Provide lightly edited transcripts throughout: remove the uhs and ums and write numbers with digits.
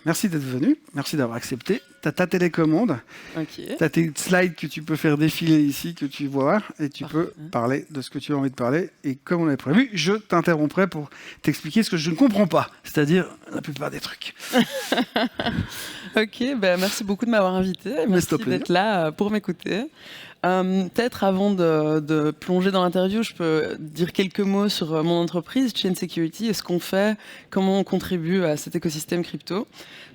Merci d'être venu. Merci d'avoir accepté. Tu as ta télécommande. Ok. Tu as tes slides que tu peux faire défiler ici, que tu vois, et tu peux parler de ce que tu as envie de parler. Et comme on avait prévu, je t'interromprai pour t'expliquer ce que je ne comprends pas, c'est-à-dire la plupart des trucs. Ok, merci beaucoup de m'avoir invité. Mais Merci c'est un plaisir. d'être là pour m'écouter. Peut-être avant de plonger dans l'interview, je peux dire quelques mots sur mon entreprise, Chain Security, et ce qu'on fait, comment on contribue à cet écosystème crypto.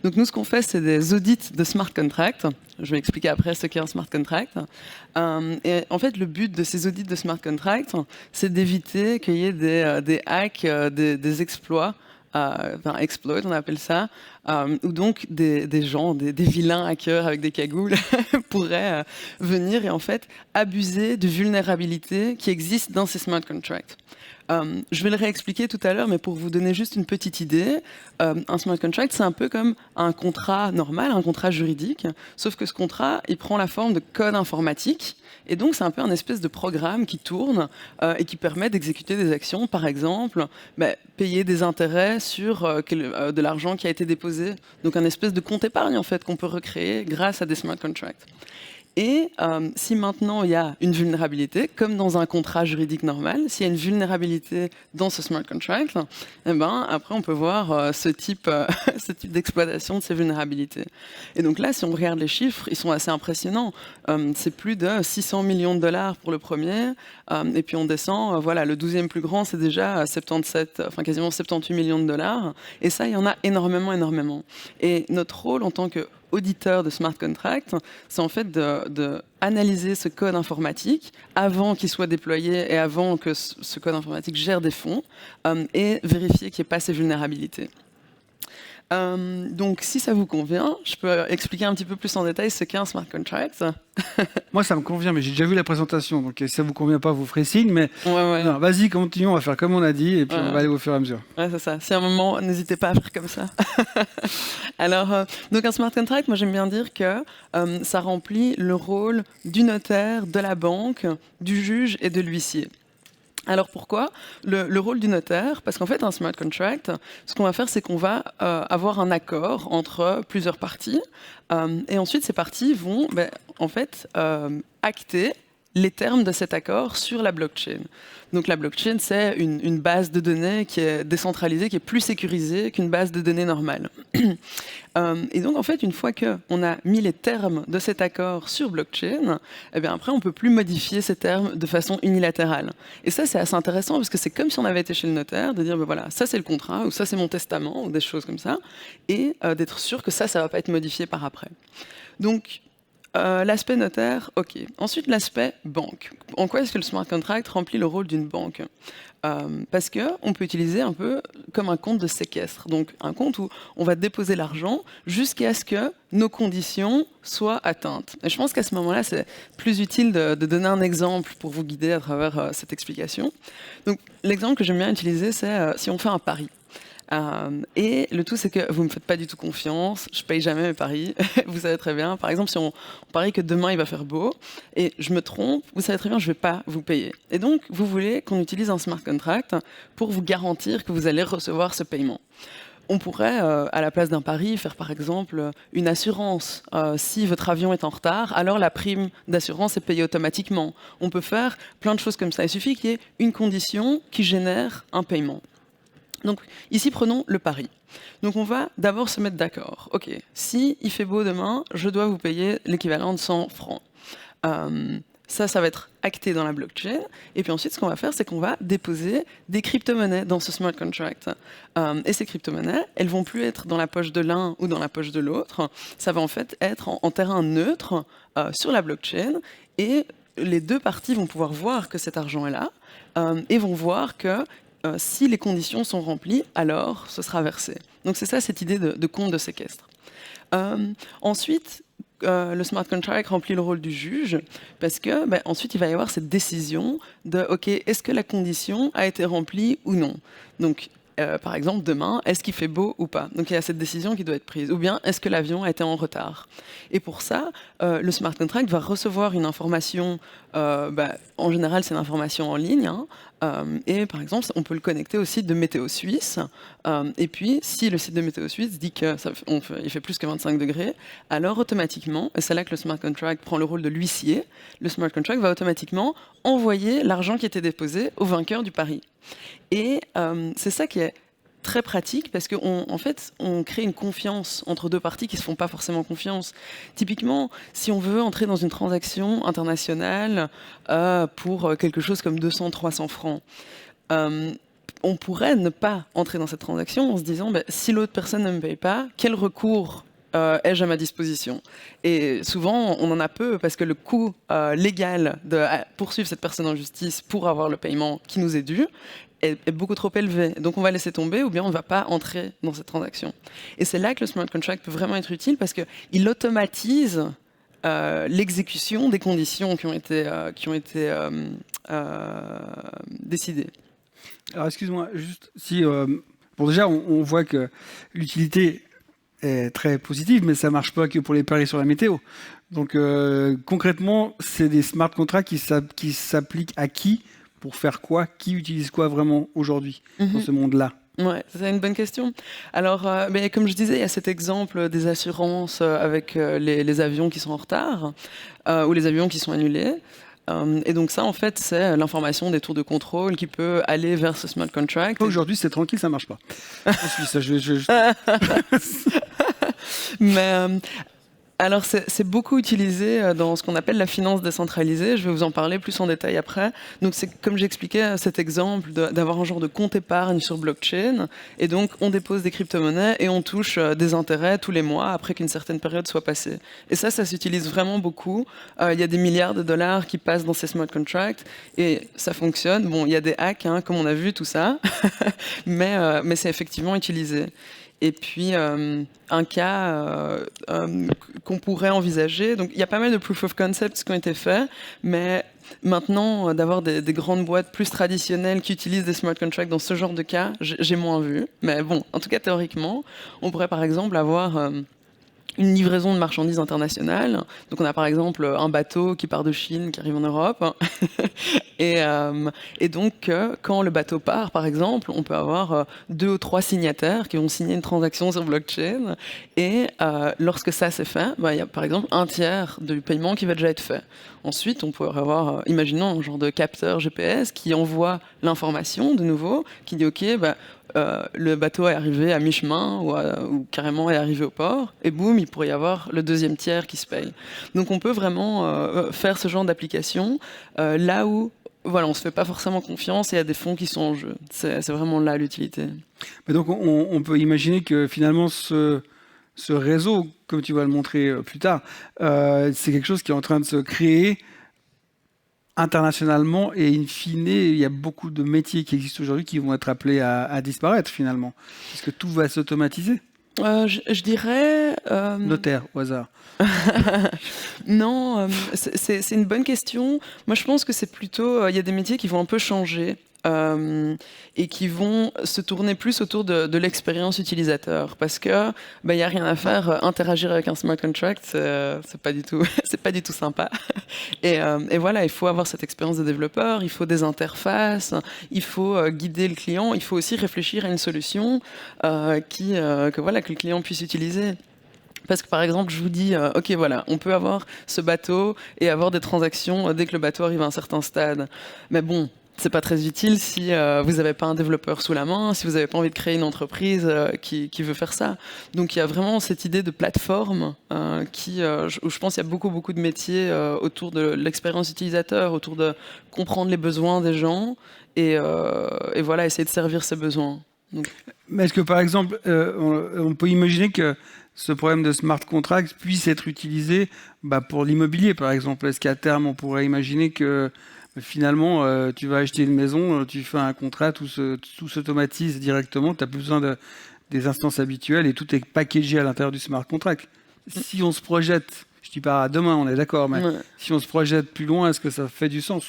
Donc nous, ce qu'on fait, c'est des audits de smart contracts. Je vais expliquer après ce qu'est un smart contract. Et en fait, le but de ces audits de smart contracts, c'est d'éviter qu'il y ait des hacks, des exploits, enfin exploit, on appelle ça, où donc des gens, des vilains hackers avec des cagoules pourraient venir et en fait abuser de vulnérabilités qui existent dans ces smart contracts. Je vais le réexpliquer tout à l'heure, mais pour vous donner juste une petite idée, un smart contract, c'est un peu comme un contrat normal, un contrat juridique, sauf que ce contrat, il prend la forme de code informatique, et donc c'est un peu un espèce de programme qui tourne et qui permet d'exécuter des actions, par exemple, payer des intérêts sur de l'argent qui a été déposé, donc un espèce de compte épargne en fait qu'on peut recréer grâce à des smart contracts. Et si maintenant il y a une vulnérabilité, comme dans un contrat juridique normal, s'il y a une vulnérabilité dans ce smart contract, après on peut voir ce type d'exploitation de ces vulnérabilités. Et donc là, si on regarde les chiffres, ils sont assez impressionnants. C'est plus de 600 millions de dollars pour le premier, et puis on descend, voilà, le 12e plus grand, c'est déjà 77, enfin quasiment 78 millions de dollars. Et ça, il y en a énormément. Et notre rôle en tant que auditeur de smart contract, c'est en fait de analyser ce code informatique avant qu'il soit déployé et avant que ce code informatique gère des fonds et vérifier qu'il n'y ait pas ces vulnérabilités. Donc, si ça vous convient, je peux expliquer un petit peu plus en détail ce qu'est un smart contract. Moi, ça me convient, mais j'ai déjà vu la présentation, donc si ça vous convient pas, vous ferez signe. Mais Ouais. non, vas-y, continuons, on va faire comme on a dit, et puis on va aller au fur et à mesure. Ouais, c'est ça. Si à un moment, n'hésitez pas à faire comme ça. Alors, donc un smart contract, moi j'aime bien dire que ça remplit le rôle du notaire, de la banque, du juge et de l'huissier. Alors pourquoi le rôle du notaire? Parce qu'en fait, un smart contract, ce qu'on va faire, c'est qu'on va avoir un accord entre plusieurs parties. Et ensuite, ces parties vont en fait acter les termes de cet accord sur la blockchain. Donc la blockchain, c'est une base de données qui est décentralisée, qui est plus sécurisée qu'une base de données normale. Et donc en fait, une fois qu'on a mis les termes de cet accord sur blockchain, après on ne peut plus modifier ces termes de façon unilatérale. Et ça, c'est assez intéressant parce que c'est comme si on avait été chez le notaire, de dire voilà, ça c'est le contrat, ou ça c'est mon testament, ou des choses comme ça, et d'être sûr que ça ne va pas être modifié par après. Donc l'aspect notaire, ok. Ensuite, l'aspect banque. En quoi est-ce que le smart contract remplit le rôle d'une banque? Parce qu'on peut utiliser un peu comme un compte de séquestre. Donc un compte où on va déposer l'argent jusqu'à ce que nos conditions soient atteintes. Et je pense qu'à ce moment-là, c'est plus utile de donner un exemple pour vous guider à travers cette explication. Donc l'exemple que j'aime bien utiliser, c'est si on fait un pari. Et le tout, c'est que vous ne me faites pas du tout confiance, je paye jamais mes paris, vous savez très bien. Par exemple, si on parie que demain il va faire beau, et je me trompe, vous savez très bien, je ne vais pas vous payer. Et donc, vous voulez qu'on utilise un smart contract pour vous garantir que vous allez recevoir ce paiement. On pourrait, à la place d'un pari, faire par exemple une assurance. Si votre avion est en retard, alors la prime d'assurance est payée automatiquement. On peut faire plein de choses comme ça. Il suffit qu'il y ait une condition qui génère un paiement. Donc ici, prenons le pari. Donc on va d'abord se mettre d'accord. Ok, si il fait beau demain, je dois vous payer l'équivalent de 100 francs. Ça va être acté dans la blockchain. Et puis ensuite, ce qu'on va faire, c'est qu'on va déposer des crypto-monnaies dans ce smart contract. Et ces crypto-monnaies, elles vont plus être dans la poche de l'un ou dans la poche de l'autre. Ça va en fait être en terrain neutre sur la blockchain. Et les deux parties vont pouvoir voir que cet argent est là et vont voir que si les conditions sont remplies, alors ce sera versé. Donc c'est ça cette idée de compte de séquestre. Ensuite, le smart contract remplit le rôle du juge parce que ensuite il va y avoir cette décision de ok, est-ce que la condition a été remplie ou non. Donc par exemple, demain, est-ce qu'il fait beau ou pas? Donc il y a cette décision qui doit être prise. Ou bien, est-ce que l'avion a été en retard? Et pour ça, le smart contract va recevoir une information, en général c'est une information en ligne, hein, et par exemple, on peut le connecter au site de Météo Suisse, et puis si le site de Météo Suisse dit qu'il fait plus que 25 degrés, alors automatiquement, et c'est là que le smart contract prend le rôle de l'huissier, le smart contract va automatiquement envoyer l'argent qui était déposé au vainqueur du pari. Et c'est ça qui est très pratique parce qu'en fait, on crée une confiance entre deux parties qui ne se font pas forcément confiance. Typiquement, si on veut entrer dans une transaction internationale pour quelque chose comme 200-300 francs, on pourrait ne pas entrer dans cette transaction en se disant si l'autre personne ne me paye pas, quel recours ai-je à ma disposition? Et souvent, on en a peu parce que le coût légal de poursuivre cette personne en justice pour avoir le paiement qui nous est dû est beaucoup trop élevé. Donc on va laisser tomber ou bien on ne va pas entrer dans cette transaction. Et c'est là que le smart contract peut vraiment être utile parce qu'il automatise l'exécution des conditions qui ont été décidées. Alors excuse-moi, juste si... bon déjà, on voit que l'utilité est très positive, mais ça ne marche pas que pour les paris sur la météo. Donc concrètement, c'est des smart contracts qui s'appliquent à qui? Pour faire quoi? Qui utilise quoi vraiment aujourd'hui dans ce monde-là? Ouais, c'est une bonne question. Alors, comme je disais, il y a cet exemple des assurances avec les avions qui sont en retard ou les avions qui sont annulés. Et donc ça, en fait, c'est l'information des tours de contrôle qui peut aller vers ce smart contract. Aujourd'hui, c'est tranquille, ça marche pas. En Suisse, Mais alors, c'est beaucoup utilisé dans ce qu'on appelle la finance décentralisée. Je vais vous en parler plus en détail après. Donc, c'est comme j'expliquais cet exemple d'avoir un genre de compte épargne sur blockchain. Et donc, on dépose des crypto-monnaies et on touche des intérêts tous les mois après qu'une certaine période soit passée. Et ça s'utilise vraiment beaucoup. Il y a des milliards de dollars qui passent dans ces smart contracts et ça fonctionne. Bon, il y a des hacks, hein, comme on a vu, tout ça. mais c'est effectivement utilisé. Et puis, un cas qu'on pourrait envisager, donc il y a pas mal de proof of concepts qui ont été faits, mais maintenant, d'avoir des grandes boîtes plus traditionnelles qui utilisent des smart contracts dans ce genre de cas, j'ai moins vu. Mais bon, en tout cas, théoriquement, on pourrait par exemple avoir une livraison de marchandises internationales. Donc on a par exemple un bateau qui part de Chine, qui arrive en Europe. Et donc quand le bateau part, par exemple, on peut avoir 2 ou 3 signataires qui vont signer une transaction sur blockchain. Et lorsque ça c'est fait, il y a par exemple un tiers du paiement qui va déjà être fait. Ensuite, on pourrait avoir, imaginons un genre de capteur GPS qui envoie l'information de nouveau, qui dit OK, le bateau est arrivé à mi-chemin ou carrément est arrivé au port, et boum, il pourrait y avoir le deuxième tiers qui se paye. Donc on peut vraiment faire ce genre d'application là où on ne se fait pas forcément confiance et il y a des fonds qui sont en jeu. C'est vraiment là l'utilité. Mais donc on peut imaginer que finalement ce réseau, comme tu vas le montrer plus tard, c'est quelque chose qui est en train de se créer internationalement et in fine, il y a beaucoup de métiers qui existent aujourd'hui qui vont être appelés à disparaître finalement. Est-ce que tout va s'automatiser? Je dirais... Notaire, au hasard. Non, c'est une bonne question. Moi, je pense que c'est plutôt... Il y a des métiers qui vont un peu changer. Et qui vont se tourner plus autour de l'expérience utilisateur, parce que il y a rien à faire. Interagir avec un smart contract, c'est pas du tout sympa. Et voilà, il faut avoir cette expérience de développeur, il faut des interfaces, il faut guider le client, il faut aussi réfléchir à une solution que le client puisse utiliser. Parce que par exemple, je vous dis, OK, voilà, on peut avoir ce bateau et avoir des transactions dès que le bateau arrive à un certain stade. Mais bon, c'est pas très utile si vous n'avez pas un développeur sous la main, si vous n'avez pas envie de créer une entreprise qui veut faire ça. Donc il y a vraiment cette idée de plateforme où je pense qu'il y a beaucoup de métiers autour de l'expérience utilisateur, autour de comprendre les besoins des gens et voilà, essayer de servir ces besoins. Donc... Mais est-ce que par exemple, on peut imaginer que ce problème de smart contract puisse être utilisé pour l'immobilier par exemple? Est-ce qu'à terme on pourrait imaginer que finalement, tu vas acheter une maison, tu fais un contrat, tout s'automatise directement, tu n'as plus besoin des instances habituelles et tout est packagé à l'intérieur du smart contract. Si on se projette, je dis pas à demain, on est d'accord, mais si on se projette plus loin, est-ce que ça fait du sens?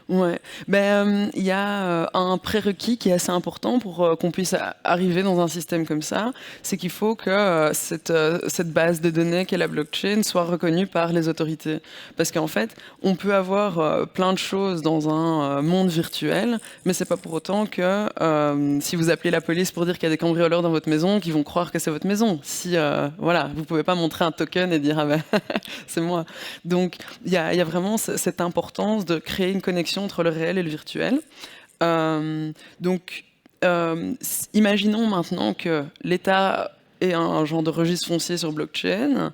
Ouais, il y a un prérequis qui est assez important pour qu'on puisse arriver dans un système comme ça, c'est qu'il faut que cette base de données qu'est la blockchain soit reconnue par les autorités. Parce qu'en fait, on peut avoir plein de choses dans un monde virtuel, mais c'est pas pour autant que si vous appelez la police pour dire qu'il y a des cambrioleurs dans votre maison, qu'ils vont croire que c'est votre maison. Si voilà, vous pouvez pas montrer un token et dire ah ben c'est moi. Donc il y a vraiment cette importance de créer une connexion entre le réel et le virtuel. Donc, imaginons maintenant que l'État ait un genre de registre foncier sur blockchain.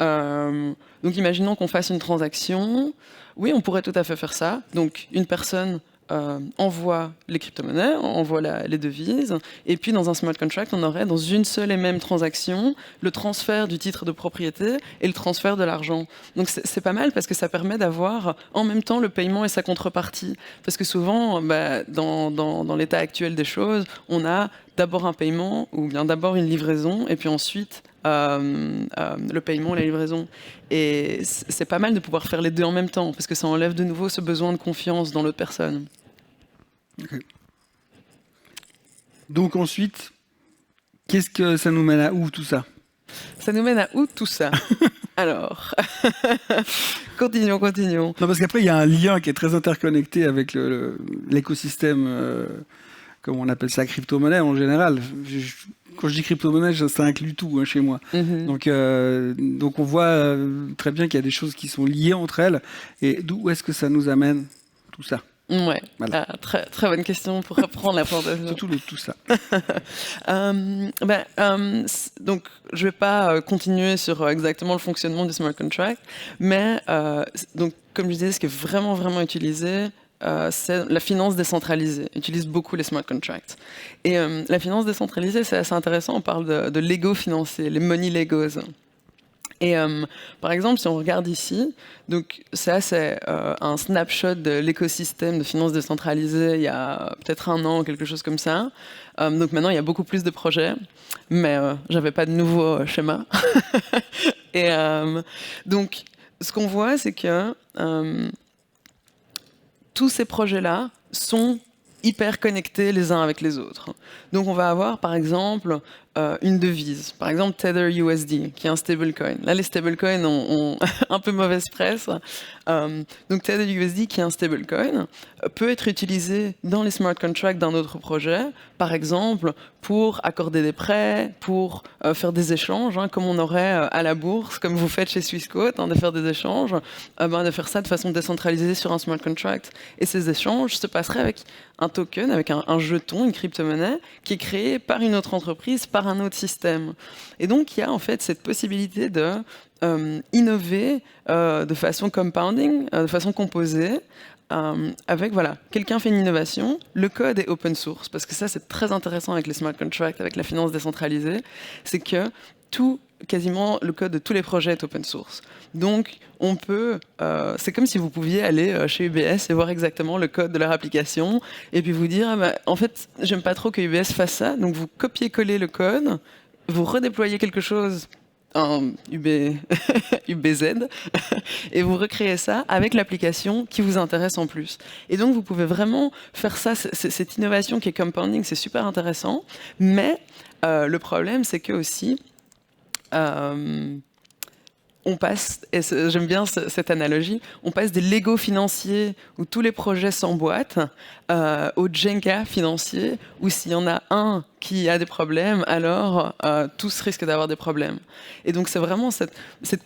Donc, imaginons qu'on fasse une transaction. Oui, on pourrait tout à fait faire ça. Donc, une personne envoie les crypto-monnaies, envoie les devises, et puis dans un smart contract, on aurait dans une seule et même transaction le transfert du titre de propriété et le transfert de l'argent. Donc c'est pas mal parce que ça permet d'avoir en même temps le paiement et sa contrepartie. Parce que souvent, dans l'état actuel des choses, on a d'abord un paiement ou bien d'abord une livraison et puis ensuite le paiement et la livraison. Et c'est pas mal de pouvoir faire les deux en même temps parce que ça enlève de nouveau ce besoin de confiance dans l'autre personne. Okay. Donc ensuite, qu'est-ce que ça nous mène à où tout ça? Ça nous mène à où tout ça? Alors, continuons. Non, parce qu'après, il y a un lien qui est très interconnecté avec l'écosystème, comme on appelle ça, crypto-monnaie en général. Quand je dis crypto-monnaie, ça inclut tout chez moi. Mm-hmm. Donc on voit très bien qu'il y a des choses qui sont liées entre elles. Et d'où est-ce que ça nous amène, tout ça? Ouais, voilà. Très, très bonne question pour reprendre la présentation. Surtout tout ça. Donc, je vais pas continuer sur exactement le fonctionnement du smart contract, mais donc, comme je disais, ce qui est vraiment, vraiment utilisé, c'est la finance décentralisée. On utilise beaucoup les smart contracts. Et la finance décentralisée, c'est assez intéressant. On parle de Lego financiers, les money Legos. Et par exemple, si on regarde ici, donc ça c'est un snapshot de l'écosystème de finances décentralisées il y a peut-être un an, quelque chose comme ça. Donc maintenant, il y a beaucoup plus de projets, mais j'avais pas de nouveau schéma. Et donc, ce qu'on voit, c'est que tous ces projets-là sont hyper connectés les uns avec les autres. Donc on va avoir par exemple une devise, par exemple Tether USD, qui est un stablecoin. Là les stablecoins ont un peu mauvaise presse. Donc Tether USD, qui est un stablecoin, peut être utilisé dans les smart contracts d'un autre projet, par exemple pour accorder des prêts, pour faire des échanges, comme on aurait à la bourse, comme vous faites chez Swissquote, de faire des échanges, de faire ça de façon décentralisée sur un smart contract. Et ces échanges se passeraient avec un token, avec un jeton, une crypto-monnaie, qui est créé par une autre entreprise, par un autre système. Et donc, il y a en fait cette possibilité de innover de façon compounding, de façon composée, avec, voilà, quelqu'un fait une innovation, le code est open source, parce que ça, c'est très intéressant avec les smart contracts, avec la finance décentralisée, c'est que quasiment le code de tous les projets est open source. Donc, on peut, c'est comme si vous pouviez aller chez UBS et voir exactement le code de leur application, et puis vous dire, en fait, j'aime pas trop que UBS fasse ça, donc vous copiez-collez le code, vous redéployez quelque chose en UBZ, et vous recréez ça avec l'application qui vous intéresse en plus. Et donc, vous pouvez vraiment faire ça, cette innovation qui est compounding, c'est super intéressant, mais le problème, c'est que aussi, on passe, et j'aime bien cette analogie, on passe des Lego financiers où tous les projets s'emboîtent au Jenga financier où s'il y en a un qui a des problèmes, alors tous risquent d'avoir des problèmes. Et donc c'est vraiment cette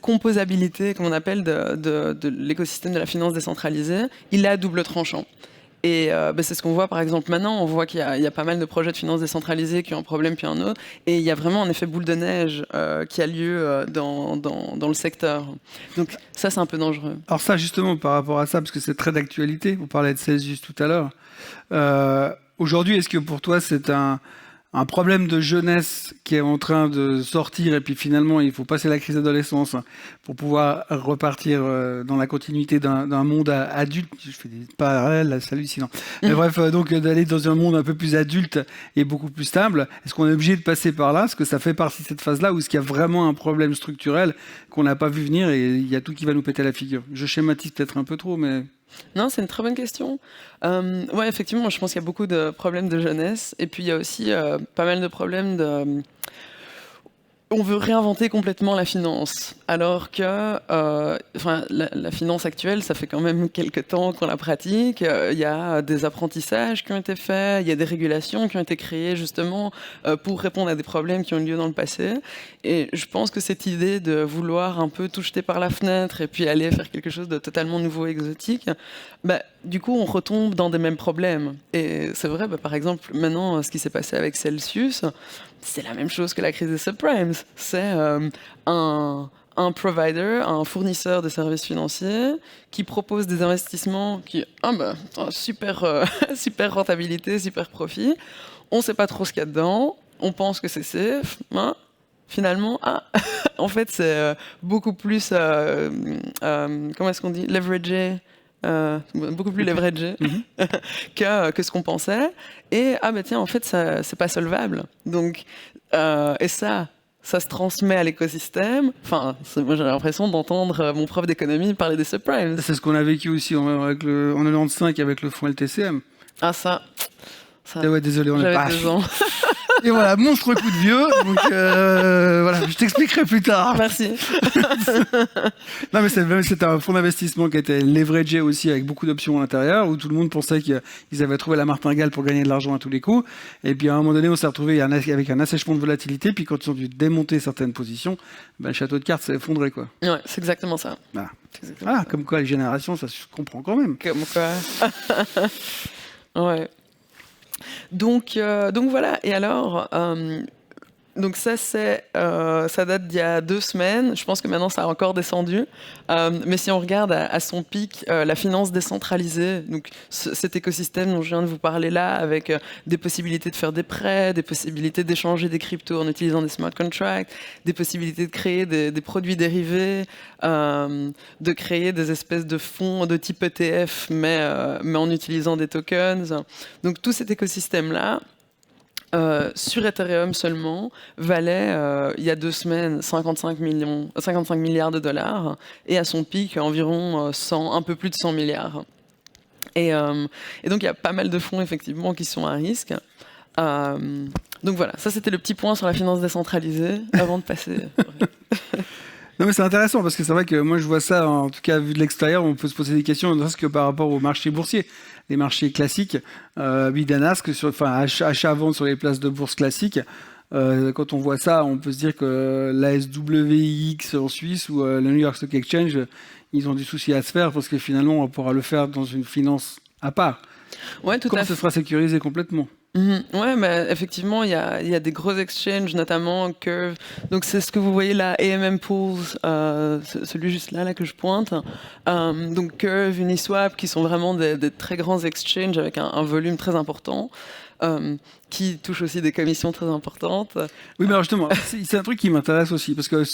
composabilité qu'on appelle de l'écosystème de la finance décentralisée, il est à double tranchant. Et c'est ce qu'on voit par exemple maintenant, on voit qu'il y a pas mal de projets de finances décentralisées qui ont un problème puis un autre, et il y a vraiment un effet boule de neige qui a lieu dans le secteur. Donc ça c'est un peu dangereux. Alors ça justement par rapport à ça, parce que c'est très d'actualité, vous parlez de Celsius tout à l'heure, aujourd'hui est-ce que pour toi c'est un problème de jeunesse qui est en train de sortir et puis finalement il faut passer la crise d'adolescence pour pouvoir repartir dans la continuité d'un monde adulte. Je fais des parallèles, c'est hallucinant. Mais bref, donc d'aller dans un monde un peu plus adulte et beaucoup plus stable. Est-ce qu'on est obligé de passer par là? Est-ce que ça fait partie de cette phase-là ou est-ce qu'il y a vraiment un problème structurel qu'on n'a pas vu venir et il y a tout qui va nous péter la figure? Je schématise peut-être un peu trop, mais... Non, c'est une très bonne question. Ouais, effectivement, je pense qu'il y a beaucoup de problèmes de jeunesse. Et puis, il y a aussi pas mal de problèmes de... On veut réinventer complètement la finance, alors que la finance actuelle, ça fait quand même quelques temps qu'on la pratique. Il y a des apprentissages qui ont été faits, il y a des régulations qui ont été créées justement pour répondre à des problèmes qui ont eu lieu dans le passé. Et je pense que cette idée de vouloir un peu tout jeter par la fenêtre et puis aller faire quelque chose de totalement nouveau, exotique, bah, du coup, on retombe dans des mêmes problèmes. Et c'est vrai, bah, par exemple, maintenant, ce qui s'est passé avec Celsius, c'est la même chose que la crise des subprimes. C'est un provider, un fournisseur de services financiers qui propose des investissements qui, super, super rentabilité, super profit. On ne sait pas trop ce qu'il y a dedans. On pense que c'est safe. Hein. Finalement, en fait, c'est beaucoup plus, comment est-ce qu'on dit, leveragé. Beaucoup plus leveragé que ce qu'on pensait. Et tiens, en fait, ça, c'est pas solvable. Donc, et ça se transmet à l'écosystème. Enfin, moi, j'ai l'impression d'entendre mon prof d'économie parler des subprimes. C'est ce qu'on a vécu aussi en 95 avec le fonds LTCM. Ça ouais, désolé, on est pas. 2 ans. Et voilà, monstre coup de vieux. Donc voilà, je t'expliquerai plus tard. Merci. Non, mais c'était un fonds d'investissement qui était leveragé aussi avec beaucoup d'options à l'intérieur, où tout le monde pensait qu'ils avaient trouvé la martingale pour gagner de l'argent à tous les coups. Et puis à un moment donné, on s'est retrouvé avec un assèchement de volatilité. Puis quand ils ont dû démonter certaines positions, le château de cartes s'est effondré, quoi. Ouais, c'est exactement ça. Voilà. Comme quoi les générations, ça se comprend quand même. Comme quoi. Ouais. Donc voilà. Et alors, donc ça date d'il y a 2 semaines. Je pense que maintenant ça a encore descendu. Mais si on regarde à son pic, la finance décentralisée, donc cet écosystème dont je viens de vous parler là, avec des possibilités de faire des prêts, des possibilités d'échanger des cryptos en utilisant des smart contracts, des possibilités de créer des produits dérivés, de créer des espèces de fonds de type ETF, mais en utilisant des tokens. Donc tout cet écosystème-là, sur Ethereum seulement, valait il y a 2 semaines 55 milliards de dollars, et à son pic environ un peu plus de 100 milliards. Et donc il y a pas mal de fonds effectivement qui sont à risque. Donc voilà, ça c'était le petit point sur la finance décentralisée avant de passer. Non, mais c'est intéressant parce que c'est vrai que moi je vois ça, en tout cas vu de l'extérieur, on peut se poser des questions, ne serait-ce que par rapport aux marchés boursiers, les marchés classiques, bid-and-ask, achat-vente sur les places de bourse classiques. Quand on voit ça, on peut se dire que la SWIX en Suisse ou le New York Stock Exchange, ils ont du souci à se faire parce que finalement on pourra le faire dans une finance à part. Ouais, tout à fait. Quand ce sera sécurisé complètement. Ouais, mais effectivement, il y a des gros exchanges, notamment Curve. Donc c'est ce que vous voyez là, AMM Pools, celui juste là que je pointe. Donc Curve, Uniswap, qui sont vraiment des très grands exchanges avec un volume très important, qui touchent aussi des commissions très importantes. Oui, mais alors justement, c'est un truc qui m'intéresse aussi, parce que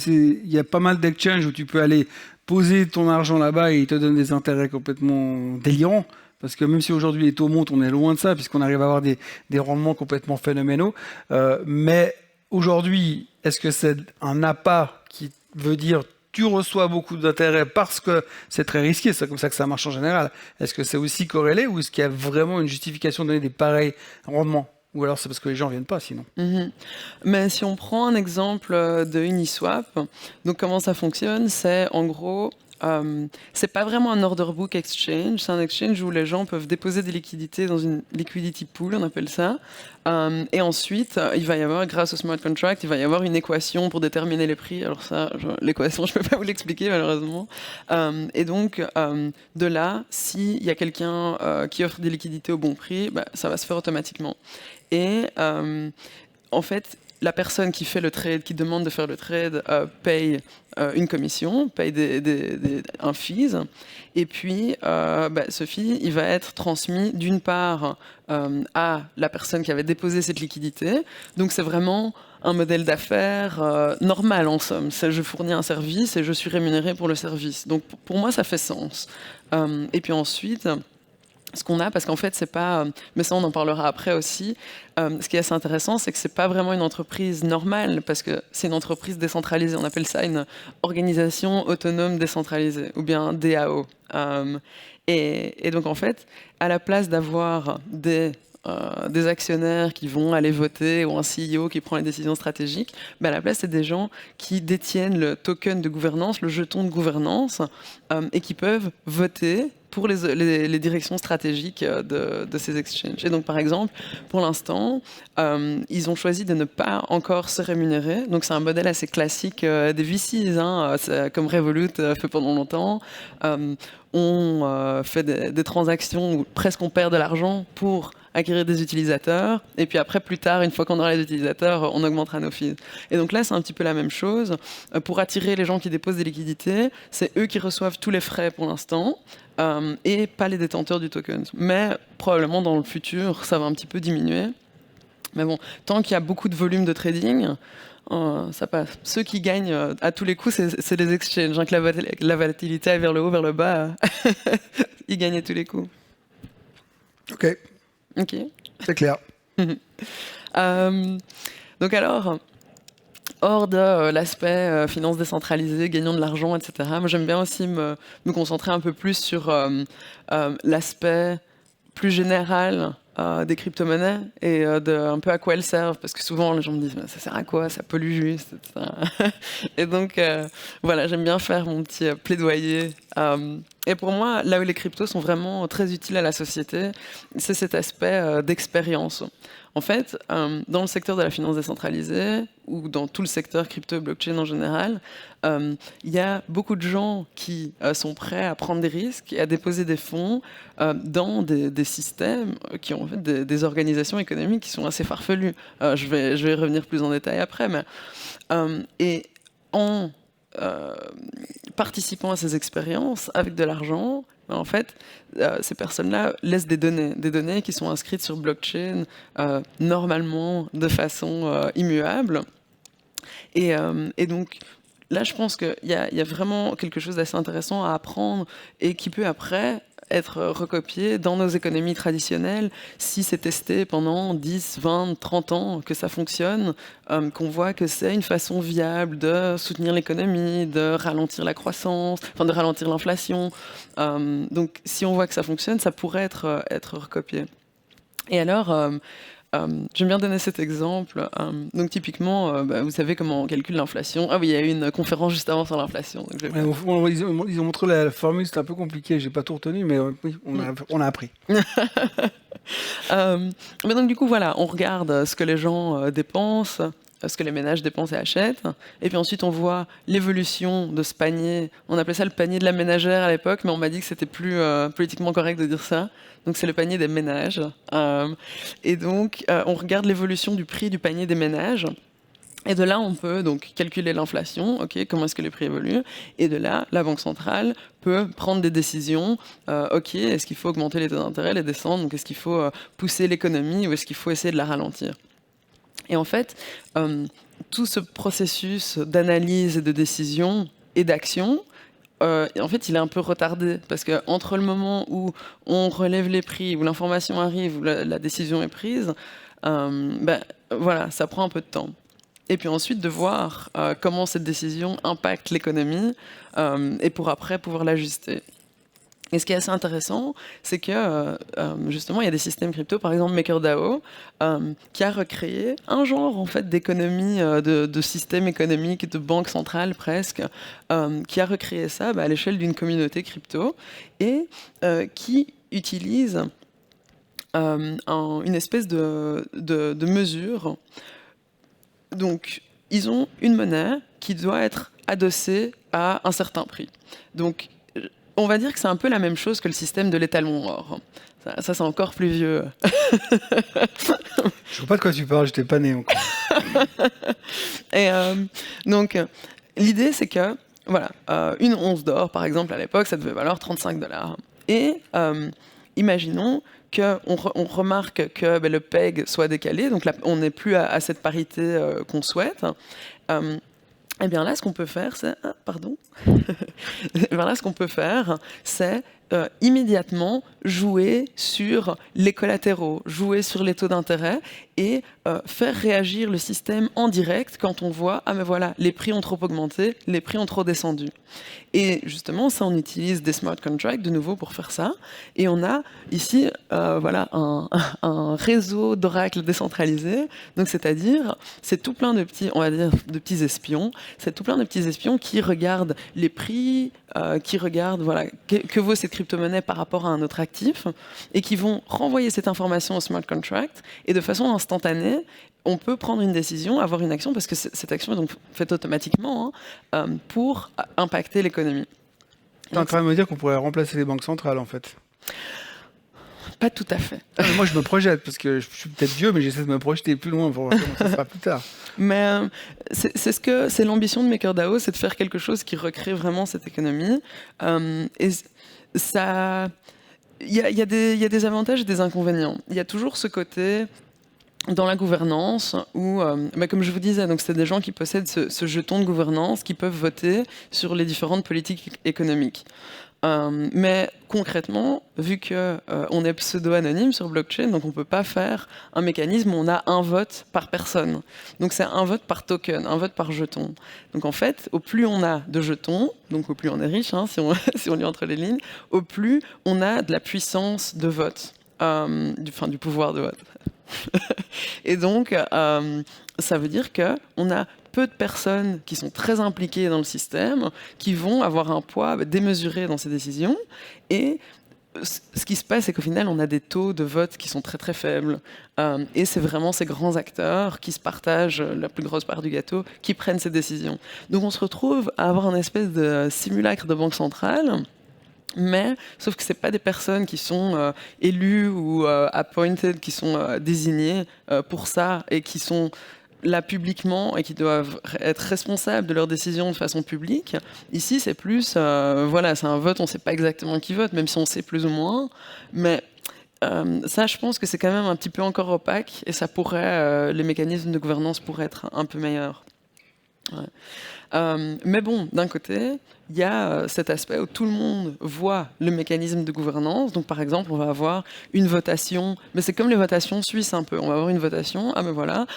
il y a pas mal d'exchanges où tu peux aller poser ton argent là-bas et ils te donnent des intérêts complètement délirants. Parce que même si aujourd'hui les taux montent, on est loin de ça, puisqu'on arrive à avoir des rendements complètement phénoménaux. Mais aujourd'hui, est-ce que c'est un appât qui veut dire tu reçois beaucoup d'intérêts parce que c'est très risqué, c'est comme ça que ça marche en général. Est-ce que c'est aussi corrélé ou est-ce qu'il y a vraiment une justification de donner des pareils rendements? Ou alors c'est parce que les gens ne viennent pas sinon. Mais si on prend un exemple de Uniswap, donc comment ça fonctionne, c'est en gros... c'est pas vraiment un order book exchange, c'est un exchange où les gens peuvent déposer des liquidités dans une liquidity pool, on appelle ça. Et ensuite, il va y avoir, grâce au smart contract, il va y avoir une équation pour déterminer les prix. Alors ça, l'équation, je peux pas vous l'expliquer malheureusement. Et donc, de là, s'il y a quelqu'un qui offre des liquidités au bon prix, ça va se faire automatiquement. Et en fait, la personne qui fait le trade, qui demande de faire le trade, paye une commission, paye un fees, et puis ce fee, il va être transmis d'une part à la personne qui avait déposé cette liquidité. Donc c'est vraiment un modèle d'affaires normal en somme. C'est je fournis un service et je suis rémunéré pour le service. Donc pour moi, ça fait sens. Et puis ensuite... ce qu'on a, parce qu'en fait, c'est pas, mais ça on en parlera après aussi, ce qui est assez intéressant, c'est que c'est pas vraiment une entreprise normale, parce que c'est une entreprise décentralisée, on appelle ça une organisation autonome décentralisée, ou bien DAO. Et donc en fait, à la place d'avoir des actionnaires qui vont aller voter ou un CEO qui prend les décisions stratégiques, à la place, c'est des gens qui détiennent le token de gouvernance, le jeton de gouvernance, et qui peuvent voter pour les directions stratégiques de ces exchanges. Et donc, par exemple, pour l'instant, ils ont choisi de ne pas encore se rémunérer. Donc, c'est un modèle assez classique des VCs, comme Revolut fait pendant longtemps. On fait des transactions où presque on perd de l'argent pour acquérir des utilisateurs, et puis après, plus tard, une fois qu'on aura les utilisateurs, on augmentera nos fees. Et donc là, c'est un petit peu la même chose. Pour attirer les gens qui déposent des liquidités, c'est eux qui reçoivent tous les frais pour l'instant, et pas les détenteurs du token. Mais probablement dans le futur, ça va un petit peu diminuer. Mais bon, tant qu'il y a beaucoup de volume de trading, ça passe. Ceux qui gagnent à tous les coups, c'est les exchanges. Que la volatilité est vers le haut, vers le bas, ils gagnent à tous les coups. Ok. Ok. C'est clair. Donc alors, hors de l'aspect finance décentralisée, gagnant de l'argent, etc., moi j'aime bien aussi me concentrer un peu plus sur l'aspect plus général des crypto-monnaies et un peu à quoi elles servent, parce que souvent les gens me disent ça sert à quoi, ça pollue juste, etc. Et donc voilà, j'aime bien faire mon petit plaidoyer. Et pour moi, là où les cryptos sont vraiment très utiles à la société, c'est cet aspect d'expérience. En fait, dans le secteur de la finance décentralisée, ou dans tout le secteur crypto et blockchain en général, il y a beaucoup de gens qui sont prêts à prendre des risques et à déposer des fonds dans des systèmes qui ont en fait des organisations économiques qui sont assez farfelues. Je vais y revenir plus en détail après, mais et en participant à ces expériences avec de l'argent, en fait, ces personnes-là laissent des données qui sont inscrites sur blockchain normalement de façon immuable. Et donc, là, je pense qu'il y a vraiment quelque chose d'assez intéressant à apprendre et qui peut après être recopié dans nos économies traditionnelles si c'est testé pendant 10, 20, 30 ans, que ça fonctionne, qu'on voit que c'est une façon viable de soutenir l'économie, de ralentir la croissance, enfin de ralentir l'inflation. Donc si on voit que ça fonctionne, ça pourrait être recopié. Et alors, j'aime bien donner cet exemple. Donc typiquement, vous savez comment on calcule l'inflation. Ah oui, il y a eu une conférence juste avant sur l'inflation. Ouais, au fond, ils ont montré la formule, c'était un peu compliqué, j'ai pas tout retenu, mais oui, on a appris. Mais donc du coup, voilà, on regarde ce que les gens dépensent, ce que les ménages dépensent et achètent. Et puis ensuite, on voit l'évolution de ce panier. On appelait ça le panier de la ménagère à l'époque, mais on m'a dit que c'était plus politiquement correct de dire ça. Donc c'est le panier des ménages. Et donc, on regarde l'évolution du prix du panier des ménages. Et de là, on peut donc calculer l'inflation, comment est-ce que les prix évoluent. Et de là, la Banque centrale peut prendre des décisions. Est-ce qu'il faut augmenter les taux d'intérêt, les descendre? Donc est-ce qu'il faut pousser l'économie ou est-ce qu'il faut essayer de la ralentir? Et en fait, tout ce processus d'analyse et de décision et d'action, en fait, il est un peu retardé parce que entre le moment où on relève les prix, où l'information arrive, où la décision est prise, voilà, ça prend un peu de temps. Et puis ensuite de voir comment cette décision impacte l'économie et pour après pouvoir l'ajuster. Et ce qui est assez intéressant, c'est que justement, il y a des systèmes crypto, par exemple MakerDAO, qui a recréé un genre en fait d'économie, de système économique, de banque centrale presque, qui a recréé ça à l'échelle d'une communauté crypto et qui utilise une espèce de mesure. Donc, ils ont une monnaie qui doit être adossée à un certain prix. Donc, on va dire que c'est un peu la même chose que le système de l'étalon or. Ça c'est encore plus vieux. Je vois pas de quoi tu parles, j'étais pas né encore. Et donc, l'idée c'est que, voilà, une once d'or, par exemple, à l'époque, ça devait valoir 35 $. Et imaginons qu'on remarque que le PEG soit décalé, donc là, on n'est plus à cette parité qu'on souhaite. Eh bien là, ce qu'on peut faire, c'est... Ah, pardon. Eh bien là, ce qu'on peut faire, c'est immédiatement jouer sur les collatéraux, jouer sur les taux d'intérêt et faire réagir le système en direct quand on voit « Ah mais voilà, les prix ont trop augmenté, les prix ont trop descendu ». Et justement, ça, on utilise des smart contracts de nouveau pour faire ça. Et on a ici voilà, un réseau d'oracles décentralisés. Donc, c'est-à-dire, c'est tout plein de petits, on va dire, de petits espions. C'est tout plein de petits espions qui regardent les prix, qui regardent voilà, que vaut cette crypto-monnaie par rapport à un autre actif, et qui vont renvoyer cette information au smart contract. Et de façon instantanée, on peut prendre une décision, avoir une action, parce que cette action est donc faite automatiquement pour impacter l'économie. Tu es en train de me dire qu'on pourrait remplacer les banques centrales, en fait. Pas tout à fait. Moi, je me projette, parce que je suis peut-être vieux, mais j'essaie de me projeter plus loin pour voir comment ça sera plus tard. Mais c'est l'ambition de MakerDAO, c'est de faire quelque chose qui recrée vraiment cette économie. Et ça, il y a des avantages et des inconvénients. Il y a toujours ce côté dans la gouvernance où, comme je vous disais, donc c'est des gens qui possèdent ce jeton de gouvernance qui peuvent voter sur les différentes politiques économiques. Mais concrètement, vu qu'on est pseudo-anonyme sur blockchain, donc on ne peut pas faire un mécanisme où on a un vote par personne. Donc c'est un vote par token, un vote par jeton. Donc en fait, au plus on a de jetons, donc au plus on est riche, si on lit entre les lignes, au plus on a de la puissance de vote, du pouvoir de vote. Et donc, ça veut dire qu'on a peu de personnes qui sont très impliquées dans le système, qui vont avoir un poids démesuré dans ces décisions. Et ce qui se passe, c'est qu'au final, on a des taux de vote qui sont très très faibles. Et c'est vraiment ces grands acteurs qui se partagent la plus grosse part du gâteau, qui prennent ces décisions. Donc on se retrouve à avoir un espèce de simulacre de banque centrale. Mais, sauf que ce pas des personnes qui sont élues ou appointed, qui sont désignées pour ça et qui sont là publiquement et qui doivent être responsables de leurs décisions de façon publique. Ici, c'est plus, voilà, c'est un vote, on ne sait pas exactement qui vote, même si on sait plus ou moins. Mais ça, je pense que c'est quand même un petit peu encore opaque et ça pourrait, les mécanismes de gouvernance pourraient être un peu meilleurs. Ouais. Mais bon, d'un côté, il y a cet aspect où tout le monde voit le mécanisme de gouvernance. Donc, par exemple, on va avoir une votation, mais c'est comme les votations suisses un peu. On va avoir une votation, ah ben voilà,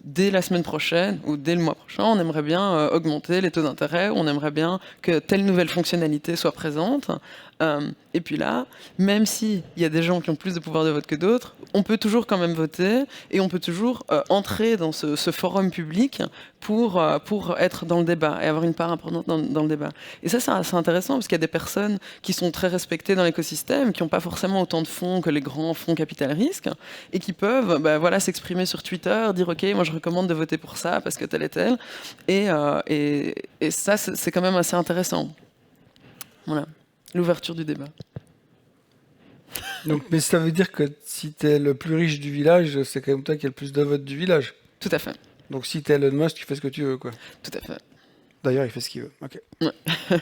dès la semaine prochaine ou dès le mois prochain, on aimerait bien augmenter les taux d'intérêt, on aimerait bien que telle nouvelle fonctionnalité soit présente. Et puis là, même s'il y a des gens qui ont plus de pouvoir de vote que d'autres, on peut toujours quand même voter et on peut toujours entrer dans ce forum public pour être dans le débat et avoir une part importante dans le débat. Et ça, c'est intéressant parce qu'il y a des personnes qui sont très respectées dans l'écosystème, qui n'ont pas forcément autant de fonds que les grands fonds capital risque et qui peuvent voilà, s'exprimer sur Twitter, dire « Ok, moi je recommande de voter pour ça parce que tel et tel ». Et ça, c'est quand même assez intéressant. Voilà. L'ouverture du débat. Donc, mais ça veut dire que si tu es le plus riche du village, c'est quand même toi qui as le plus de votes du village. Tout à fait. Donc si tu es Elon Musk, tu fais ce que tu veux, quoi. Tout à fait. D'ailleurs, il fait ce qu'il veut. Ok. Ouais.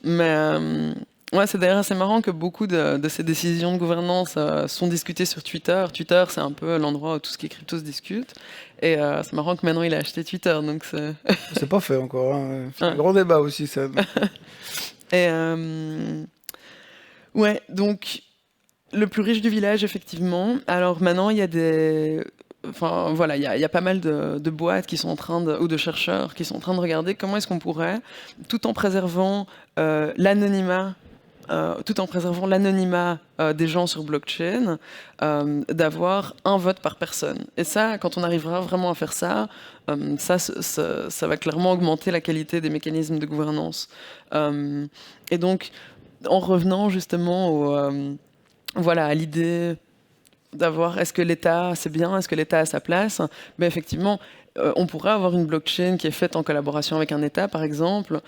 Mais ouais, c'est d'ailleurs assez marrant que beaucoup de ces décisions de gouvernance sont discutées sur Twitter. Twitter, c'est un peu l'endroit où tout ce qui est crypto se discute. Et c'est marrant que maintenant il a acheté Twitter. Donc c'est pas fait encore. Hein. C'est un grand débat aussi, ça. Et ouais, donc le plus riche du village, effectivement. Alors maintenant, il y a des... Enfin, voilà, il y a pas mal de boîtes qui sont en train ou de chercheurs qui sont en train de regarder comment est-ce qu'on pourrait, tout en préservant l'anonymat, des gens sur blockchain, d'avoir un vote par personne. Et ça, quand on arrivera vraiment à faire ça, ça va clairement augmenter la qualité des mécanismes de gouvernance. Et donc, en revenant justement voilà, à l'idée d'avoir est-ce que l'État c'est bien, est-ce que l'État a sa place, mais effectivement on pourrait avoir une blockchain qui est faite en collaboration avec un État par exemple,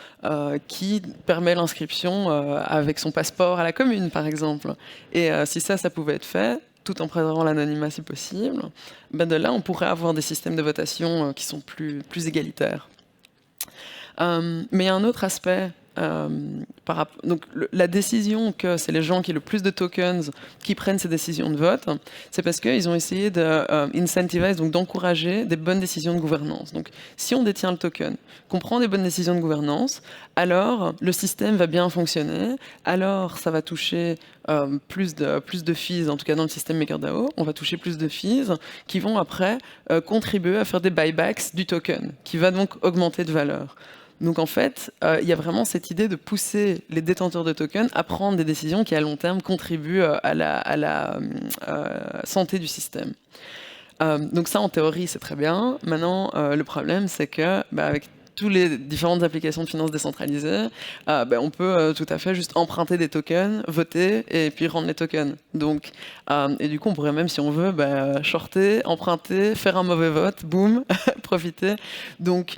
qui permet l'inscription avec son passeport à la commune par exemple. Et si ça pouvait être fait tout en préservant l'anonymat si possible, de là on pourrait avoir des systèmes de votation qui sont plus égalitaires. Mais il y a un autre aspect donc la décision que c'est les gens qui ont le plus de tokens qui prennent ces décisions de vote, c'est parce qu'ils ont essayé d'incentiviser, donc d'encourager des bonnes décisions de gouvernance. Donc si on détient le token, qu'on prend des bonnes décisions de gouvernance, alors le système va bien fonctionner, alors ça va toucher plus de fees, en tout cas dans le système MakerDAO, on va toucher plus de fees qui vont après contribuer à faire des buybacks du token, qui va donc augmenter de valeur. Donc en fait, il y a vraiment cette idée de pousser les détenteurs de tokens à prendre des décisions qui à long terme contribuent à la santé du système. Donc ça en théorie c'est très bien. Maintenant le problème c'est que avec toutes les différentes applications de finance décentralisées, on peut tout à fait juste emprunter des tokens, voter et puis rendre les tokens. Donc, et du coup, on pourrait même, si on veut, shorter, emprunter, faire un mauvais vote, boum, profiter. Donc,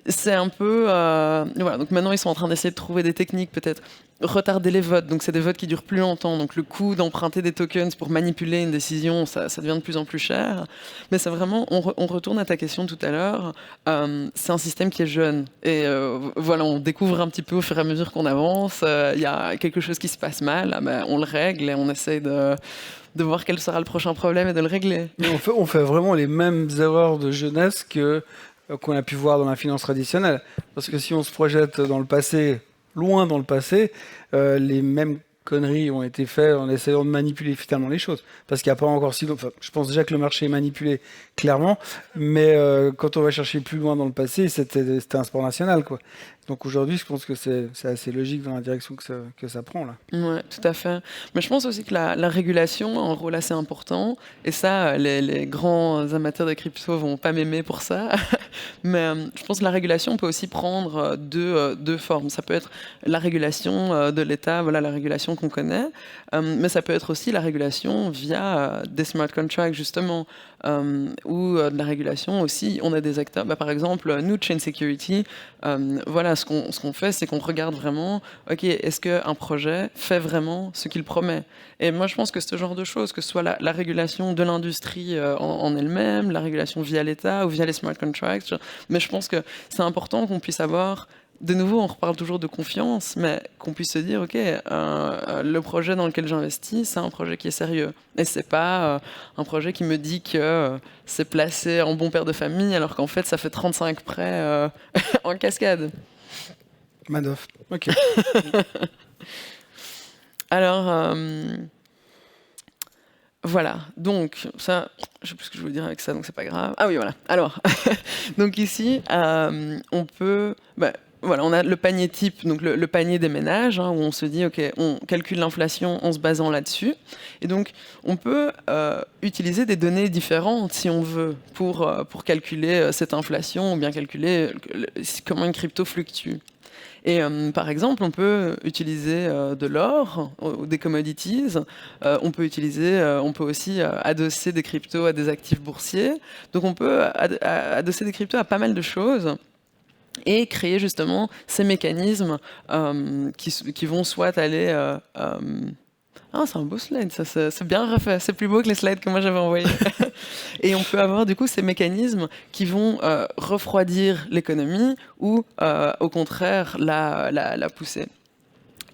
c'est un peu... voilà. Donc maintenant, ils sont en train d'essayer de trouver des techniques, peut-être retarder les votes. Donc, c'est des votes qui durent plus longtemps. Donc, le coût d'emprunter des tokens pour manipuler une décision, ça devient de plus en plus cher. Mais c'est vraiment... On retourne à ta question tout à l'heure. C'est un système qui est jeune. Et voilà, on découvre un petit peu au fur et à mesure qu'on avance. Il y a quelque chose qui se passe mal. On le règle et on essaye de voir quel sera le prochain problème et de le régler. Mais on fait vraiment les mêmes erreurs de jeunesse qu'on a pu voir dans la finance traditionnelle. Parce que si on se projette dans le passé, loin dans le passé, les mêmes conneries ont été faites en essayant de manipuler finalement les choses. Parce qu'il n'y a pas encore si longtemps... je pense déjà que le marché est manipulé, clairement. Mais quand on va chercher plus loin dans le passé, c'était un sport national, quoi. Donc aujourd'hui, je pense que c'est assez logique dans la direction que ça prend, là. Ouais, tout à fait. Mais je pense aussi que la régulation a un rôle assez important. Et ça, les grands amateurs de crypto vont pas m'aimer pour ça. Mais je pense que la régulation peut aussi prendre deux formes. Ça peut être la régulation de l'État, voilà, la régulation qu'on connaît. Mais ça peut être aussi la régulation via des smart contracts, justement. Ou de la régulation aussi. On a des acteurs, par exemple, nous, Chain Security, voilà, ce qu'on fait, c'est qu'on regarde vraiment, ok, est-ce qu'un projet fait vraiment ce qu'il promet? Et moi, je pense que ce genre de choses, que ce soit la régulation de l'industrie en elle-même, la régulation via l'État ou via les smart contracts, mais je pense que c'est important qu'on puisse avoir... De nouveau, on reparle toujours de confiance, mais qu'on puisse se dire, ok, le projet dans lequel j'investis, c'est un projet qui est sérieux. Et c'est pas un projet qui me dit que c'est placé en bon père de famille, alors qu'en fait, ça fait 35 prêts en cascade. Madoff. Ok. Alors, voilà. Donc, ça, je sais plus ce que je voulais dire avec ça, donc c'est pas grave. Ah oui, voilà. Alors, donc ici, on peut... voilà, on a le panier type, donc le panier des ménages, où on se dit, ok, on calcule l'inflation en se basant là-dessus. Et donc, on peut utiliser des données différentes, si on veut, pour calculer cette inflation, ou bien calculer comment une crypto fluctue. Et par exemple, on peut utiliser de l'or ou des commodities. On peut aussi adosser des cryptos à des actifs boursiers. Donc, on peut adosser des cryptos à pas mal de choses. Et créer justement ces mécanismes qui vont soit aller... Ah, c'est un beau slide, ça, c'est bien refait, c'est plus beau que les slides que moi j'avais envoyés. Et on peut avoir du coup ces mécanismes qui vont refroidir l'économie ou au contraire la pousser.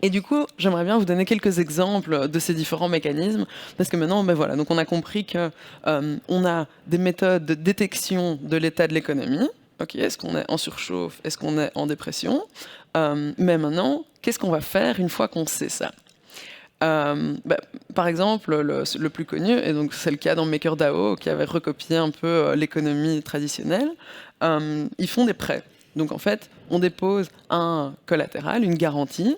Et du coup, j'aimerais bien vous donner quelques exemples de ces différents mécanismes, parce que maintenant, voilà, donc on a compris que on a des méthodes de détection de l'état de l'économie. Ok, est-ce qu'on est en surchauffe? Est-ce qu'on est en dépression? Mais maintenant, qu'est-ce qu'on va faire une fois qu'on sait ça? Par exemple, le plus connu, et donc c'est le cas dans MakerDAO, qui avait recopié un peu l'économie traditionnelle, ils font des prêts. Donc en fait, on dépose un collatéral, une garantie.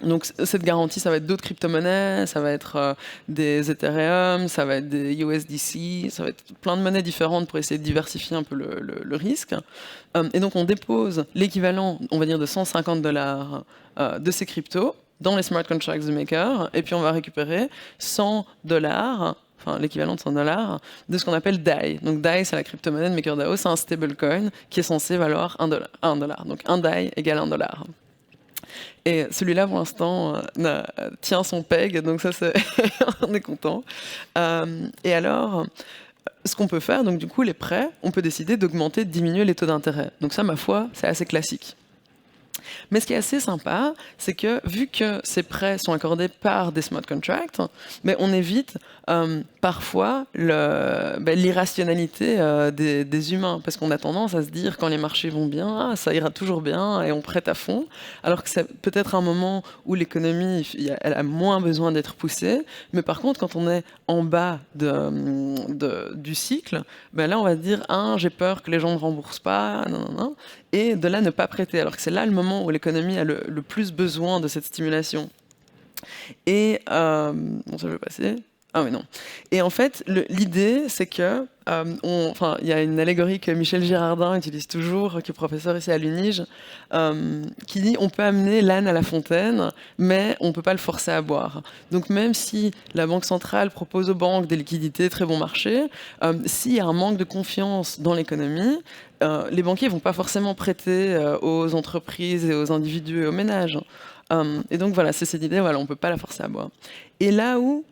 Donc cette garantie, ça va être d'autres crypto-monnaies, ça va être des Ethereum, ça va être des USDC, ça va être plein de monnaies différentes pour essayer de diversifier un peu le risque. Et donc on dépose l'équivalent, on va dire, de $150 de ces cryptos dans les smart contracts de Maker, et puis on va récupérer $100, enfin l'équivalent de $100, de ce qu'on appelle DAI. Donc DAI, c'est la crypto-monnaie de MakerDAO, c'est un stablecoin qui est censé valoir $1. Donc un DAI égale $1. Et celui-là, pour l'instant, tient son peg, donc ça, on est content. Et alors, ce qu'on peut faire, donc du coup, les prêts, on peut décider d'augmenter, de diminuer les taux d'intérêt. Donc ça, ma foi, c'est assez classique. Mais ce qui est assez sympa, c'est que vu que ces prêts sont accordés par des smart contracts, mais on évite parfois l'irrationalité des humains, parce qu'on a tendance à se dire quand les marchés vont bien, ah, ça ira toujours bien et on prête à fond, alors que c'est peut-être un moment où l'économie elle a moins besoin d'être poussée, mais par contre quand on est en bas du cycle, ben là on va se dire ah, j'ai peur que les gens ne remboursent pas, non, non, non, et de là ne pas prêter, alors que c'est là le moment où l'économie a le plus besoin de cette stimulation. Et bon, ça je vais passer. Ah oui, non. Et en fait, l'idée, c'est que, enfin, il y a une allégorie que Michel Girardin utilise toujours, qui est professeur ici à l'UNIGE, qui dit on peut amener l'âne à la fontaine, mais on ne peut pas le forcer à boire. Donc même si la Banque centrale propose aux banques des liquidités très bon marché, s'il y a un manque de confiance dans l'économie, les banquiers ne vont pas forcément prêter aux entreprises et aux individus et aux ménages. Et donc voilà, c'est cette idée, voilà, on ne peut pas la forcer à boire. Et là où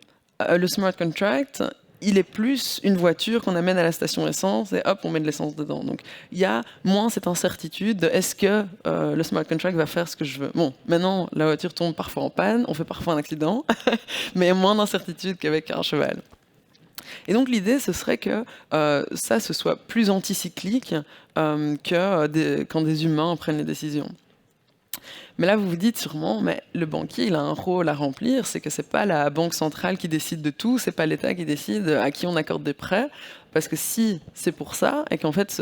le smart contract, il est plus une voiture qu'on amène à la station essence et hop, on met de l'essence dedans. Donc il y a moins cette incertitude de est-ce que le smart contract va faire ce que je veux. Bon, maintenant, la voiture tombe parfois en panne, on fait parfois un accident, mais il y a moins d'incertitude qu'avec un cheval. Et donc l'idée, ce serait que ça, ce soit plus anticyclique que quand des humains prennent les décisions. Mais là, vous vous dites sûrement, mais le banquier, il a un rôle à remplir, c'est que c'est pas la banque centrale qui décide de tout, c'est pas l'État qui décide à qui on accorde des prêts, parce que si c'est pour ça, et qu'en fait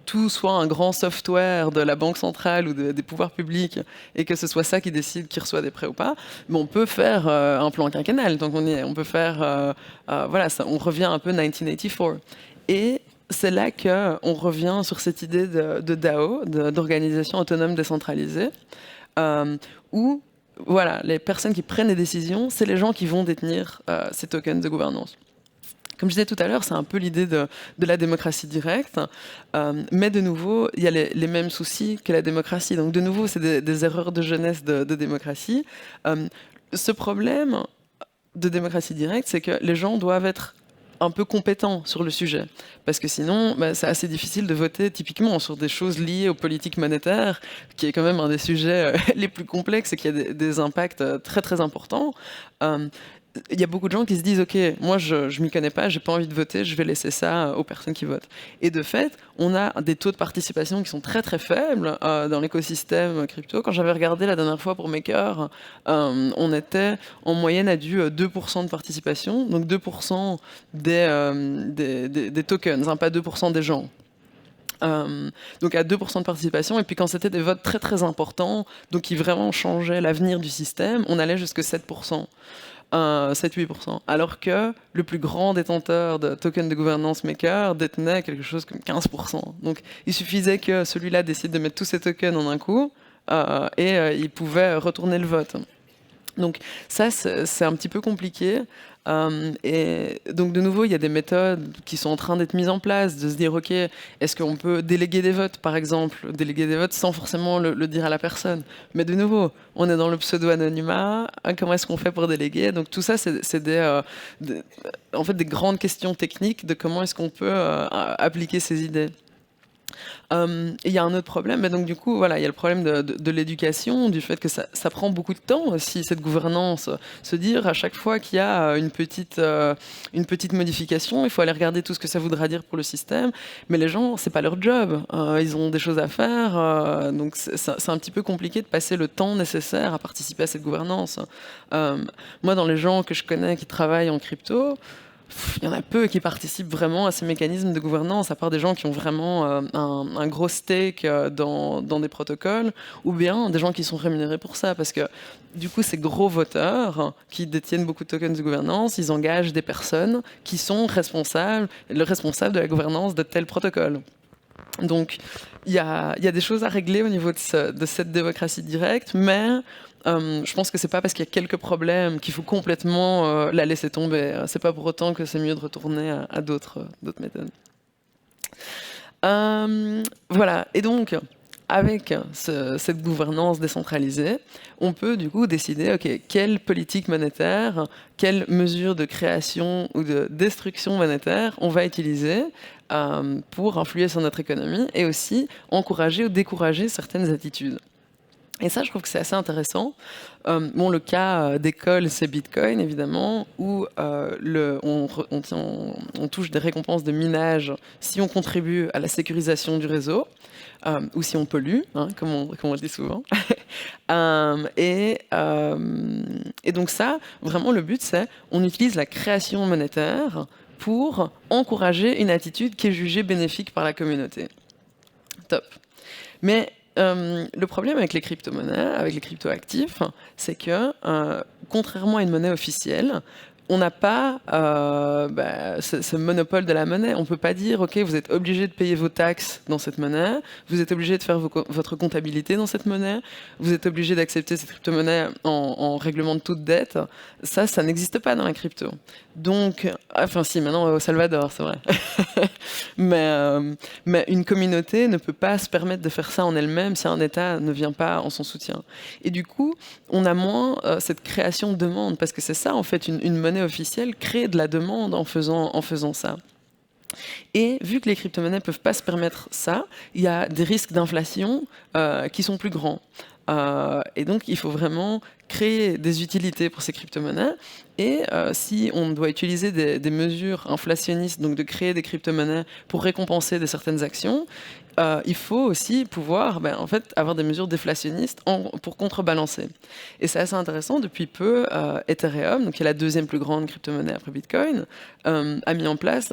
tout soit un grand software de la banque centrale ou des pouvoirs publics, et que ce soit ça qui décide qui reçoit des prêts ou pas, mais on peut faire un plan quinquennal, donc on peut faire, voilà, ça, on revient un peu 1984. Et c'est là qu'on revient sur cette idée de DAO, d'organisation autonome décentralisée, où voilà, les personnes qui prennent les décisions, c'est les gens qui vont détenir ces tokens de gouvernance. Comme je disais tout à l'heure, c'est un peu l'idée de la démocratie directe, mais de nouveau, il y a les mêmes soucis que la démocratie. Donc de nouveau, c'est des erreurs de jeunesse de démocratie. Ce problème de démocratie directe, c'est que les gens doivent être un peu compétents sur le sujet. Parce que sinon, c'est assez difficile de voter typiquement sur des choses liées aux politiques monétaires, qui est quand même un des sujets les plus complexes et qui a des impacts très très importants. Il y a beaucoup de gens qui se disent ok, moi je m'y connais pas, j'ai pas envie de voter, je vais laisser ça aux personnes qui votent. Et de fait, on a des taux de participation qui sont très très faibles dans l'écosystème crypto. Quand j'avais regardé la dernière fois pour Maker, on était en moyenne à du 2% de participation, donc 2% des tokens, hein, pas 2% des gens. Donc à 2% de participation, et puis quand c'était des votes très très importants, donc qui vraiment changeaient l'avenir du système, on allait jusqu'à 7%. 7-8%, alors que le plus grand détenteur de tokens de gouvernance Maker détenait quelque chose comme 15%. Donc il suffisait que celui-là décide de mettre tous ses tokens en un coup et il pouvait retourner le vote. Donc ça, c'est un petit peu compliqué. Et donc de nouveau, il y a des méthodes qui sont en train d'être mises en place, de se dire, ok, est-ce qu'on peut déléguer des votes, par exemple, déléguer des votes sans forcément le dire à la personne. Mais de nouveau, on est dans le pseudo-anonymat, comment est-ce qu'on fait pour déléguer? Donc tout ça, c'est en fait des grandes questions techniques de comment est-ce qu'on peut appliquer ces idées. Il y a un autre problème, mais donc du coup, voilà, il y a le problème de l'éducation, du fait que ça prend beaucoup de temps aussi, cette gouvernance. Se dire à chaque fois qu'il y a une petite modification, il faut aller regarder tout ce que ça voudra dire pour le système. Mais les gens, c'est pas leur job, ils ont des choses à faire, donc c'est un petit peu compliqué de passer le temps nécessaire à participer à cette gouvernance. Moi, dans les gens que je connais qui travaillent en crypto, il y en a peu qui participent vraiment à ces mécanismes de gouvernance, à part des gens qui ont vraiment un gros stake dans des protocoles, ou bien des gens qui sont rémunérés pour ça, parce que du coup, ces gros voteurs qui détiennent beaucoup de tokens de gouvernance, ils engagent des personnes qui sont responsables de la gouvernance de tel protocole. Donc, il y a des choses à régler au niveau de cette démocratie directe, mais je pense que c'est pas parce qu'il y a quelques problèmes qu'il faut complètement la laisser tomber. C'est pas pour autant que c'est mieux de retourner à d'autres méthodes. Voilà. Et donc, avec cette gouvernance décentralisée, on peut du coup décider, ok, quelle politique monétaire, quelles mesures de création ou de destruction monétaire on va utiliser pour influer sur notre économie et aussi encourager ou décourager certaines attitudes. Et ça, je trouve que c'est assez intéressant. Bon, le cas d'école, c'est Bitcoin, évidemment, où on touche des récompenses de minage si on contribue à la sécurisation du réseau, ou si on pollue, hein, comme on le dit souvent. Et donc ça, vraiment, le but, c'est on utilise la création monétaire pour encourager une attitude qui est jugée bénéfique par la communauté. Top. Mais le problème avec les crypto-monnaies, avec les crypto-actifs, c'est que, contrairement à une monnaie officielle, on n'a pas ce monopole de la monnaie. On ne peut pas dire, OK, vous êtes obligé de payer vos taxes dans cette monnaie, vous êtes obligé de faire votre comptabilité dans cette monnaie, vous êtes obligé d'accepter cette crypto-monnaie en règlement de toute dette. Ça n'existe pas dans la crypto. Donc, enfin si, maintenant au Salvador, c'est vrai. mais une communauté ne peut pas se permettre de faire ça en elle-même si un État ne vient pas en son soutien. Et du coup, on a moins cette création de demande, parce que c'est ça, en fait, une monnaie officielle crée de la demande en faisant ça. Et vu que les crypto-monnaies ne peuvent pas se permettre ça, il y a des risques d'inflation qui sont plus grands. Et donc, il faut vraiment créer des utilités pour ces crypto-monnaies. Et si on doit utiliser des mesures inflationnistes, donc de créer des crypto-monnaies pour récompenser de certaines actions, il faut aussi pouvoir en fait, avoir des mesures déflationnistes pour contrebalancer. Et c'est assez intéressant, depuis peu, Ethereum, donc qui est la deuxième plus grande crypto-monnaie après Bitcoin, a mis en place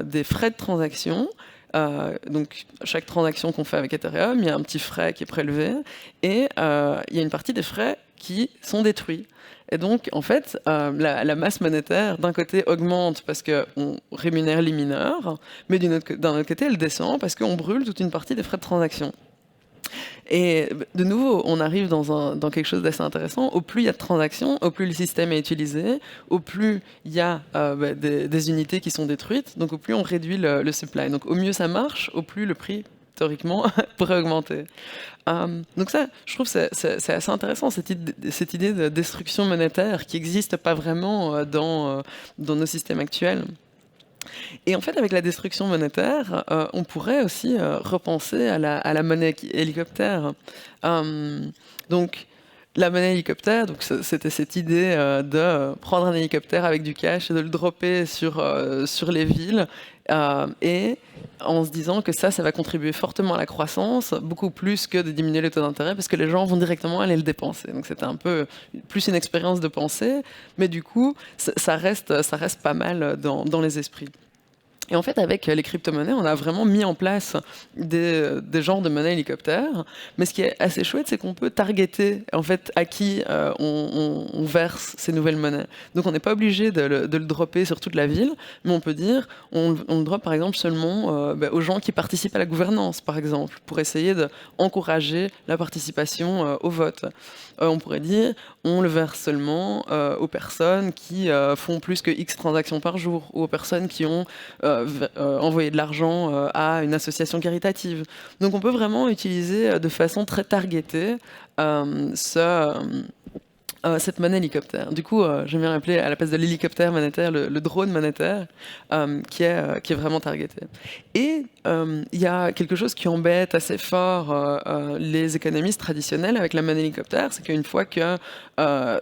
des frais de transaction. Donc chaque transaction qu'on fait avec Ethereum, il y a un petit frais qui est prélevé, et il y a une partie des frais qui sont détruits. Et donc, en fait, la masse monétaire, d'un côté, augmente parce qu'on rémunère les mineurs, mais d'un autre côté, elle descend parce qu'on brûle toute une partie des frais de transaction. Et de nouveau, on arrive dans quelque chose d'assez intéressant. Au plus il y a de transactions, au plus le système est utilisé, au plus il y a des unités qui sont détruites, donc au plus on réduit le supply. Donc au mieux ça marche, au plus le prix, théoriquement, pourrait augmenter. Donc ça, je trouve que c'est assez intéressant, cette idée de destruction monétaire qui n'existe pas vraiment dans nos systèmes actuels. Et en fait, avec la destruction monétaire, on pourrait aussi repenser à la monnaie hélicoptère. Donc, la monnaie hélicoptère, donc c'était cette idée de prendre un hélicoptère avec du cash et de le dropper sur les villes, et en se disant que ça va contribuer fortement à la croissance, beaucoup plus que de diminuer les taux d'intérêt, parce que les gens vont directement aller le dépenser. Donc c'était un peu plus une expérience de pensée, mais du coup, ça reste pas mal dans les esprits. Et en fait, avec les crypto-monnaies, on a vraiment mis en place des genres de monnaies hélicoptères. Mais ce qui est assez chouette, c'est qu'on peut targeter en fait, à qui on verse ces nouvelles monnaies. Donc on n'est pas obligé de le dropper sur toute la ville, mais on peut dire on le drop par exemple seulement aux gens qui participent à la gouvernance, par exemple, pour essayer d'encourager la participation au vote. On pourrait dire on le verse seulement aux personnes qui font plus que X transactions par jour, ou aux personnes qui ont envoyer de l'argent à une association caritative. Donc on peut vraiment utiliser de façon très targetée cette monnaie hélicoptère. Du coup, j'aime bien appeler à la place de l'hélicoptère monétaire le drone monétaire, qui est vraiment targeté. Et il y a quelque chose qui embête assez fort les économistes traditionnels avec la monnaie hélicoptère, c'est qu'une fois que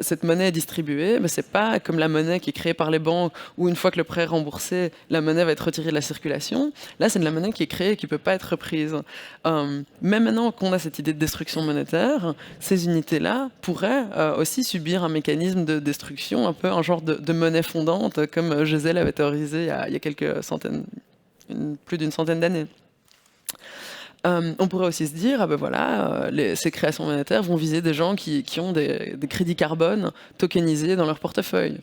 cette monnaie est distribuée, c'est pas comme la monnaie qui est créée par les banques, où une fois que le prêt est remboursé, la monnaie va être retirée de la circulation. Là, c'est de la monnaie qui est créée et qui peut pas être reprise. Même maintenant qu'on a cette idée de destruction monétaire, ces unités-là pourraient aussi subir un mécanisme de destruction, un peu un genre de monnaie fondante, comme Gesell avait théorisé il y a quelques centaines, plus d'une centaine d'années. On pourrait aussi se dire, ces créations monétaires vont viser des gens qui ont des crédits carbone tokenisés dans leur portefeuille.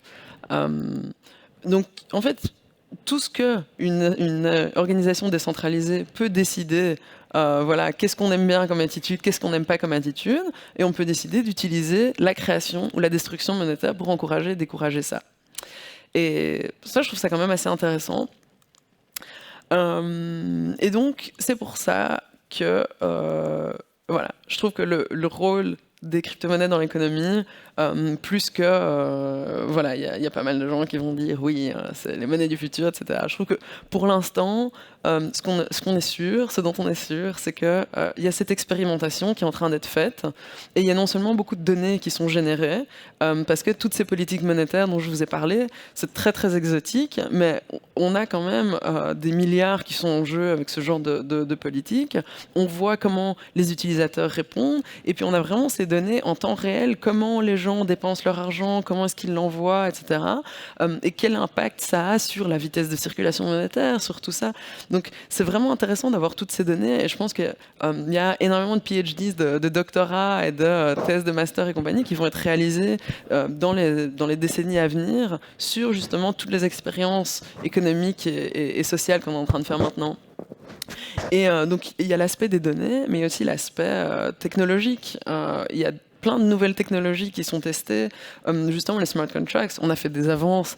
Donc, en fait, tout ce qu'une organisation décentralisée peut décider, qu'est-ce qu'on aime bien comme attitude, qu'est-ce qu'on n'aime pas comme attitude, et on peut décider d'utiliser la création ou la destruction monétaire pour encourager et décourager ça. Et ça, je trouve ça quand même assez intéressant. Et donc, c'est pour ça que je trouve que le rôle des crypto-monnaies dans l'économie, plus que voilà, il y a pas mal de gens qui vont dire oui, c'est les monnaies du futur, etc. Je trouve que pour l'instant, ce qu'on est sûr, ce dont on est sûr, c'est que il y a cette expérimentation qui est en train d'être faite, et il y a non seulement beaucoup de données qui sont générées, parce que toutes ces politiques monétaires dont je vous ai parlé, c'est très très exotique, mais on a quand même des milliards qui sont en jeu avec ce genre de politique. On voit comment les utilisateurs répondent, et puis on a vraiment ces données en temps réel, comment les gens dépensent leur argent, comment est-ce qu'ils l'envoient, etc. Et quel impact ça a sur la vitesse de circulation monétaire, sur tout ça. Donc c'est vraiment intéressant d'avoir toutes ces données, et je pense qu'il y a énormément de PhDs, de doctorats et de thèses de master et compagnie qui vont être réalisés dans les décennies à venir sur justement toutes les expériences économiques et sociales qu'on est en train de faire maintenant. Et donc il y a l'aspect des données, mais il y a aussi l'aspect technologique. Il y a plein de nouvelles technologies qui sont testées. Justement, les smart contracts, on a fait des avances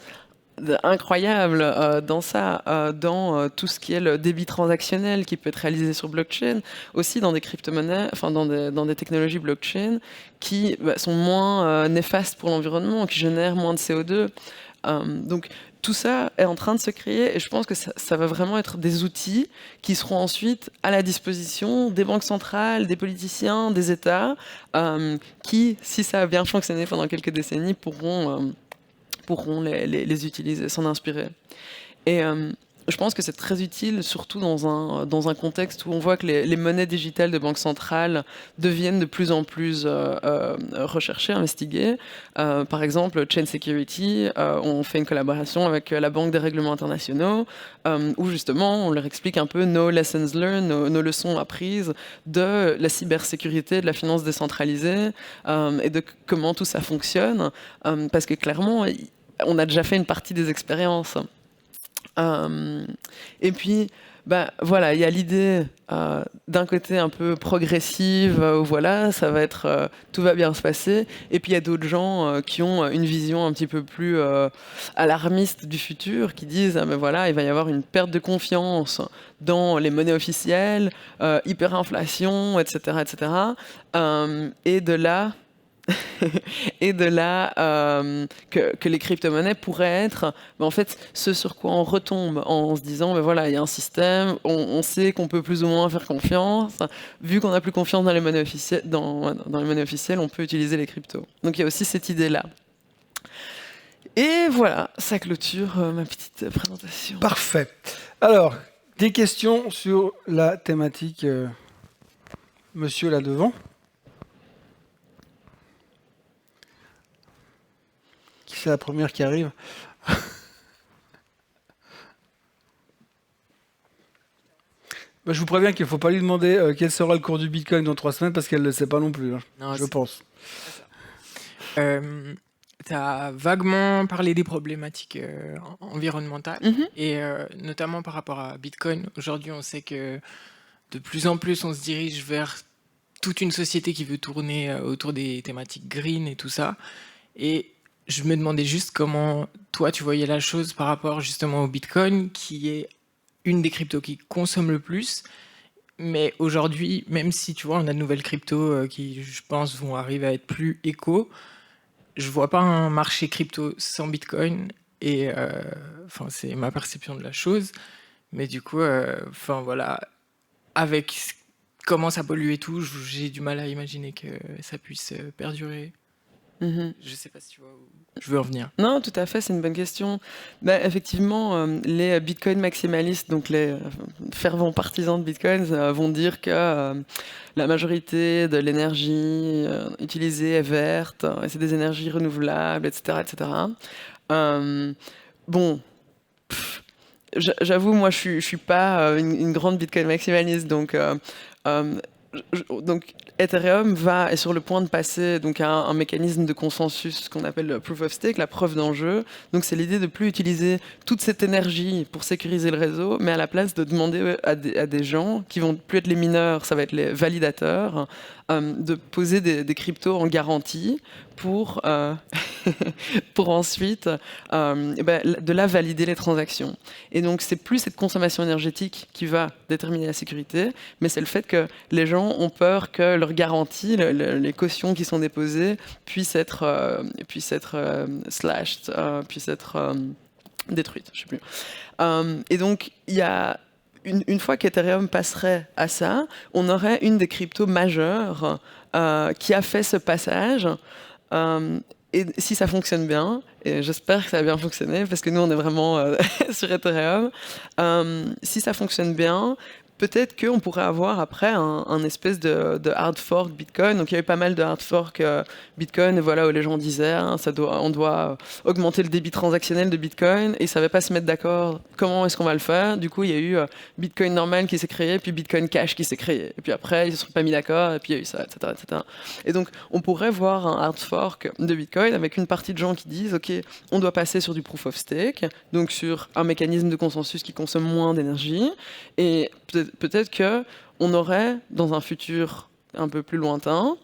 incroyables dans ça, dans tout ce qui est le débit transactionnel qui peut être réalisé sur blockchain, aussi dans des crypto-monnaies, enfin dans des technologies blockchain qui sont moins néfastes pour l'environnement, qui génèrent moins de CO2. Donc tout ça est en train de se créer, et je pense que ça va vraiment être des outils qui seront ensuite à la disposition des banques centrales, des politiciens, des États, qui, si ça a bien fonctionné pendant quelques décennies, pourront les utiliser, s'en inspirer. Et je pense que c'est très utile, surtout dans un contexte où on voit que les monnaies digitales de banque centrale deviennent de plus en plus recherchées, investiguées. Par exemple, Chain Security, on fait une collaboration avec la Banque des règlements internationaux, où justement on leur explique un peu nos lessons learned, nos leçons apprises de la cybersécurité, de la finance décentralisée, et de comment tout ça fonctionne, parce que clairement, on a déjà fait une partie des expériences. Et puis, voilà, il y a l'idée d'un côté un peu progressive, où voilà, ça va être, tout va bien se passer. Et puis il y a d'autres gens qui ont une vision un petit peu plus alarmiste du futur, qui disent mais voilà, il va y avoir une perte de confiance dans les monnaies officielles, hyperinflation, etc., etc. Et de là. Et de là que les crypto-monnaies pourraient être en fait ce sur quoi on retombe en se disant voilà, il y a un système, on sait qu'on peut plus ou moins faire confiance, vu qu'on n'a plus confiance dans les monnaies officielles, dans les monnaies officielles, on peut utiliser les cryptos. Donc il y a aussi cette idée là. Et voilà, ça clôture ma petite présentation. Parfait. Alors, des questions sur la thématique, monsieur là devant. C'est la première qui arrive. Je vous préviens qu'il ne faut pas lui demander quel sera le cours du Bitcoin dans 3 semaines, parce qu'elle ne le sait pas non plus, Non, je pense. Tu as vaguement parlé des problématiques environnementales, et notamment par rapport à Bitcoin. Aujourd'hui, on sait que de plus en plus, on se dirige vers toute une société qui veut tourner autour des thématiques green et tout ça. Et je me demandais juste comment toi tu voyais la chose par rapport justement au Bitcoin, qui est une des cryptos qui consomme le plus. Mais aujourd'hui, même si tu vois, on a de nouvelles cryptos qui, je pense, vont arriver à être plus éco, je vois pas un marché crypto sans Bitcoin. Et c'est ma perception de la chose. Mais du coup, voilà, avec comment ça pollue et tout, j'ai du mal à imaginer que ça puisse perdurer. Je sais pas si tu vois où je veux en venir. Non, tout à fait, c'est une bonne question. Effectivement, les Bitcoin maximalistes, donc les fervents partisans de Bitcoin, vont dire que la majorité de l'énergie utilisée est verte, et c'est des énergies renouvelables, etc., etc. J'avoue, moi, je suis pas une grande Bitcoin maximaliste, donc Ethereum est sur le point de passer donc, à un mécanisme de consensus, ce qu'on appelle le proof of stake, la preuve d'enjeu. Donc c'est l'idée de plus utiliser toute cette énergie pour sécuriser le réseau, mais à la place de demander à des gens qui vont plus être les mineurs, ça va être les validateurs, de poser des cryptos en garantie pour, pour ensuite de là valider les transactions. Et donc c'est plus cette consommation énergétique qui va déterminer la sécurité, mais c'est le fait que les gens gens ont peur que leur garantie, les cautions qui sont déposées, puissent être slashed, puissent être détruites, je sais plus. Et donc, il y a une fois qu'Ethereum passerait à ça, on aurait une des cryptos majeures qui a fait ce passage. Et si ça fonctionne bien, et j'espère que ça va bien fonctionner, parce que nous, on est vraiment sur Ethereum, si ça fonctionne bien, peut-être qu'on pourrait avoir après un espèce de hard fork Bitcoin. Donc il y a eu pas mal de hard fork Bitcoin, et voilà, où les gens disaient on doit augmenter le débit transactionnel de Bitcoin, et ils ne savaient pas se mettre d'accord comment est-ce qu'on va le faire. Du coup, il y a eu Bitcoin normal qui s'est créé, puis Bitcoin Cash qui s'est créé. Et puis après, ils ne se sont pas mis d'accord, et puis il y a eu ça, etc., etc. Et donc, on pourrait voir un hard fork de Bitcoin avec une partie de gens qui disent, OK, on doit passer sur du proof of stake, donc sur un mécanisme de consensus qui consomme moins d'énergie, et peut-être qu'on aurait, dans un futur un peu plus lointain,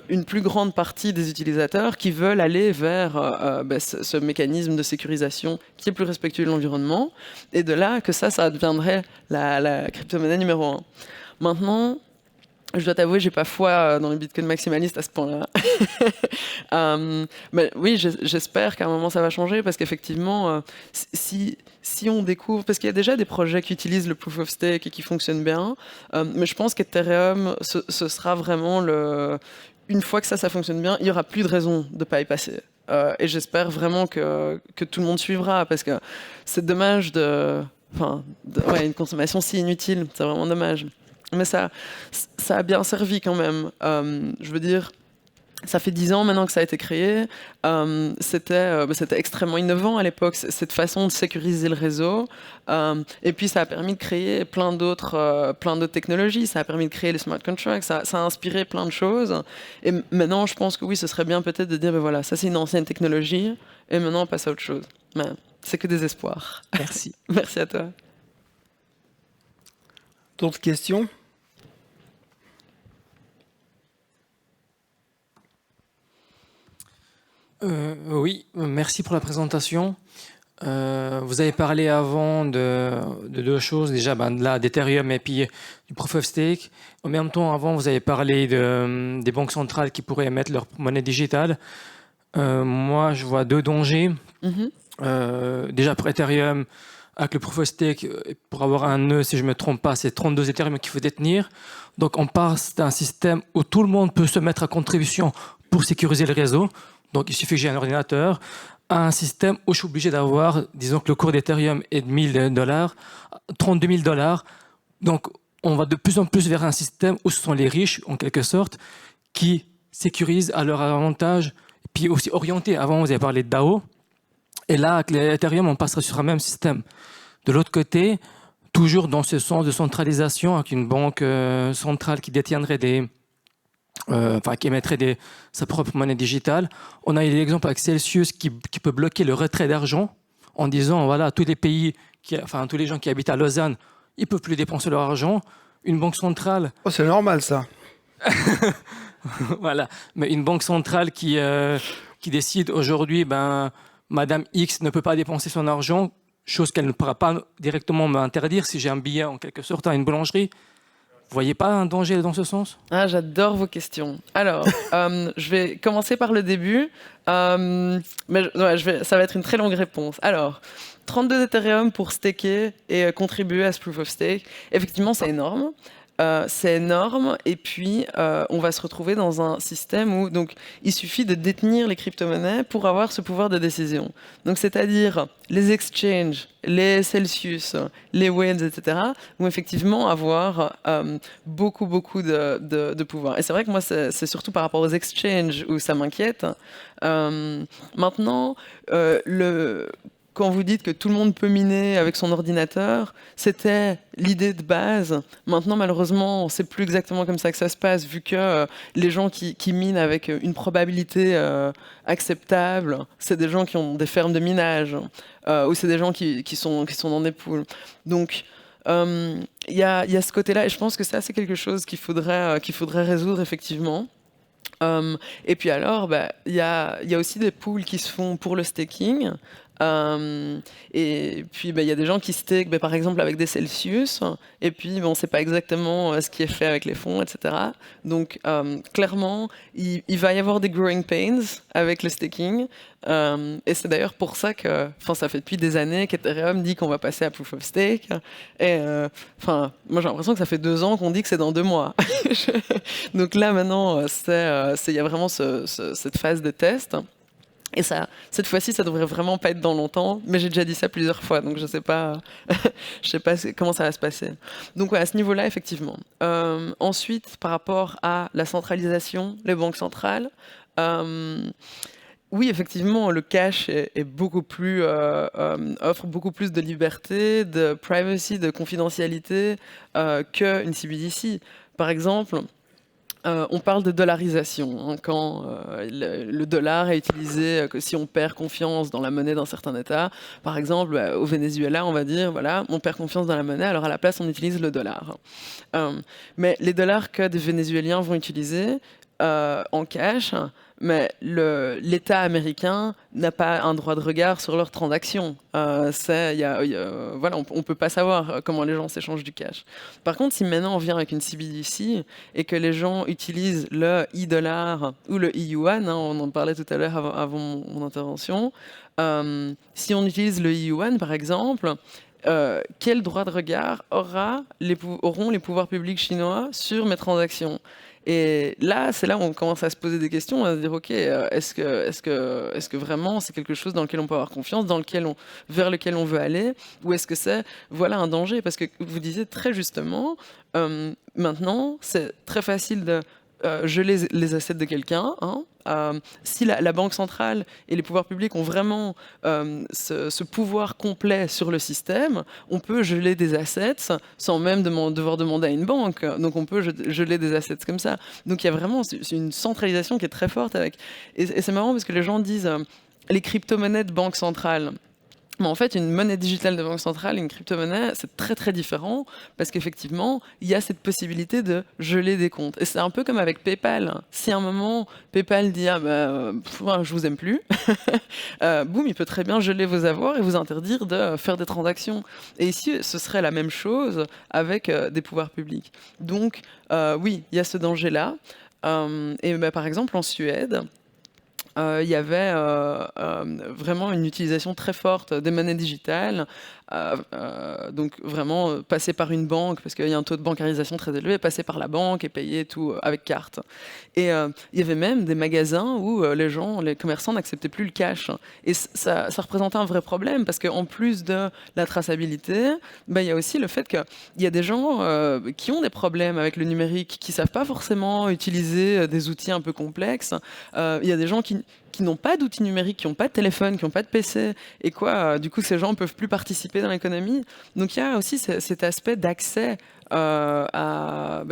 une plus grande partie des utilisateurs qui veulent aller vers ce mécanisme de sécurisation qui est plus respectueux de l'environnement, et de là que ça deviendrait la crypto-monnaie numéro 1. Maintenant, je dois t'avouer, j'ai pas foi dans le Bitcoin maximaliste à ce point-là. Mais oui, j'espère qu'à un moment ça va changer, parce qu'effectivement, si on découvre, parce qu'il y a déjà des projets qui utilisent le proof of stake et qui fonctionnent bien, mais je pense qu'Ethereum, ce sera vraiment une fois que ça fonctionne bien, il y aura plus de raison de pas y passer. Et j'espère vraiment que tout le monde suivra, parce que c'est dommage une consommation si inutile, c'est vraiment dommage. Mais ça a bien servi quand même. Je veux dire, ça fait 10 ans maintenant que ça a été créé. C'était extrêmement innovant à l'époque, cette façon de sécuriser le réseau. Et puis ça a permis de créer plein d'autres technologies. Ça a permis de créer les smart contracts. Ça a inspiré plein de choses. Et maintenant, je pense que oui, ce serait bien peut-être de dire, voilà, ça c'est une ancienne technologie. Et maintenant, on passe à autre chose. Mais c'est que des espoirs. Merci. Merci à toi. D'autres questions ? Oui, merci pour la présentation. Vous avez parlé avant de deux choses, déjà d'Ethereum et puis du Proof of Stake. En même temps, avant, vous avez parlé des banques centrales qui pourraient émettre leur monnaie digitale. Moi, je vois deux dangers. Déjà pour Ethereum, avec le Proof of Stake, pour avoir un nœud, si je ne me trompe pas, c'est 32 Ethereum qu'il faut détenir. Donc on passe d'un système où tout le monde peut se mettre à contribution pour sécuriser le réseau. Donc il suffit que j'ai un ordinateur, à un système où je suis obligé d'avoir, disons que le cours d'Ethereum est de $1 000, 32 000 $. Donc on va de plus en plus vers un système où ce sont les riches, en quelque sorte, qui sécurisent à leur avantage, puis aussi orientés. Avant, vous avez parlé de DAO. Et là, avec l'Ethereum, on passerait sur un même système. De l'autre côté, toujours dans ce sens de centralisation, avec une banque centrale qui détiendrait qui émettrait sa propre monnaie digitale. On a eu l'exemple avec Celsius qui peut bloquer le retrait d'argent en disant, voilà, tous les gens qui habitent à Lausanne, ils ne peuvent plus dépenser leur argent. Une banque centrale... Oh, c'est normal, ça. Voilà. Mais une banque centrale qui décide aujourd'hui, Madame X ne peut pas dépenser son argent, chose qu'elle ne pourra pas directement m'interdire si j'ai un billet en quelque sorte à une boulangerie. Vous voyez pas un danger dans ce sens ? J'adore vos questions. Alors, je vais commencer par le début, mais ça va être une très longue réponse. Alors, 32 Ethereum pour staker et contribuer à ce Proof of Stake, effectivement, c'est énorme. Et puis on va se retrouver dans un système où donc, il suffit de détenir les crypto-monnaies pour avoir ce pouvoir de décision. Donc, c'est-à-dire les exchanges, les Celsius, les Winds, etc., vont effectivement avoir beaucoup de pouvoir. Et c'est vrai que moi, c'est surtout par rapport aux exchanges où ça m'inquiète. Maintenant, quand vous dites que tout le monde peut miner avec son ordinateur, c'était l'idée de base. Maintenant, malheureusement, c'est plus exactement comme ça que ça se passe, vu que les gens qui minent avec une probabilité acceptable, c'est des gens qui ont des fermes de minage, ou c'est des gens qui sont dans des poules. Donc, il y a ce côté-là, et je pense que ça, c'est quelque chose qu'il faudrait résoudre, effectivement. Et puis alors, il y a aussi des pools qui se font pour le staking. Et puis, il y a des gens qui stake, par exemple, avec des Celsius, et puis, on ne sait pas exactement ce qui est fait avec les fonds, etc. Donc, clairement, il va y avoir des growing pains avec le staking. Et c'est d'ailleurs pour ça que, ça fait depuis des années qu'Ethereum dit qu'on va passer à Proof of Stake. Et, moi, j'ai l'impression que ça fait 2 ans qu'on dit que c'est dans 2 mois. Donc là, maintenant, il y a vraiment cette phase de test. Et ça, cette fois-ci, ça devrait vraiment pas être dans longtemps, mais j'ai déjà dit ça plusieurs fois, donc je sais pas comment ça va se passer. Donc à ce niveau-là, effectivement. Ensuite, par rapport à la centralisation, les banques centrales, oui, effectivement, le cash est beaucoup plus, offre beaucoup plus de liberté, de privacy, de confidentialité qu'une CBDC. Par exemple, on parle de dollarisation, quand le dollar est utilisé, que si on perd confiance dans la monnaie d'un certain État. Par exemple, au Venezuela, on va dire, voilà, on perd confiance dans la monnaie, alors à la place, on utilise le dollar. Mais les dollars que des Vénézuéliens vont utiliser en cash, mais l'État américain n'a pas un droit de regard sur leurs transactions. Voilà, on ne peut pas savoir comment les gens s'échangent du cash. Par contre, si maintenant on vient avec une CBDC et que les gens utilisent le e-dollar ou le e-yuan, on en parlait tout à l'heure avant mon intervention, si on utilise le e-yuan par exemple, quel droit de regard auront les pouvoirs publics chinois sur mes transactions? Et là, c'est là où on commence à se poser des questions, à se dire, ok, est-ce que vraiment c'est quelque chose dans lequel on peut avoir confiance, vers lequel on veut aller, ou est-ce que c'est un danger? Parce que vous disiez très justement, maintenant, c'est très facile de geler les assets de quelqu'un. Si la Banque centrale et les pouvoirs publics ont vraiment ce pouvoir complet sur le système, on peut geler des assets sans même devoir demander à une banque. Donc on peut geler des assets comme ça. Donc il y a vraiment une centralisation qui est très forte et c'est marrant parce que les gens disent les crypto-monnaies de banque centrale. Mais en fait, une monnaie digitale de banque centrale, une crypto-monnaie, c'est très très différent parce qu'effectivement, il y a cette possibilité de geler des comptes. Et c'est un peu comme avec PayPal. Si à un moment, PayPal dit je vous aime plus, boum, il peut très bien geler vos avoirs et vous interdire de faire des transactions. Et ici, ce serait la même chose avec des pouvoirs publics. Donc, oui, il y a ce danger-là. Par exemple, en Suède, il y avait vraiment une utilisation très forte des monnaies digitales, donc vraiment passer par une banque, parce qu'il y a un taux de bancarisation très élevé, passer par la banque et payer tout avec carte. Et il y avait même des magasins où les commerçants n'acceptaient plus le cash. Et ça représentait un vrai problème, parce qu'en plus de la traçabilité, il y a aussi le fait qu'il y a des gens qui ont des problèmes avec le numérique, qui ne savent pas forcément utiliser des outils un peu complexes. Il y a des gens qui n'ont pas d'outils numériques, qui n'ont pas de téléphone, qui n'ont pas de PC, et du coup, ces gens ne peuvent plus participer dans l'économie. Donc, il y a aussi cet aspect d'accès à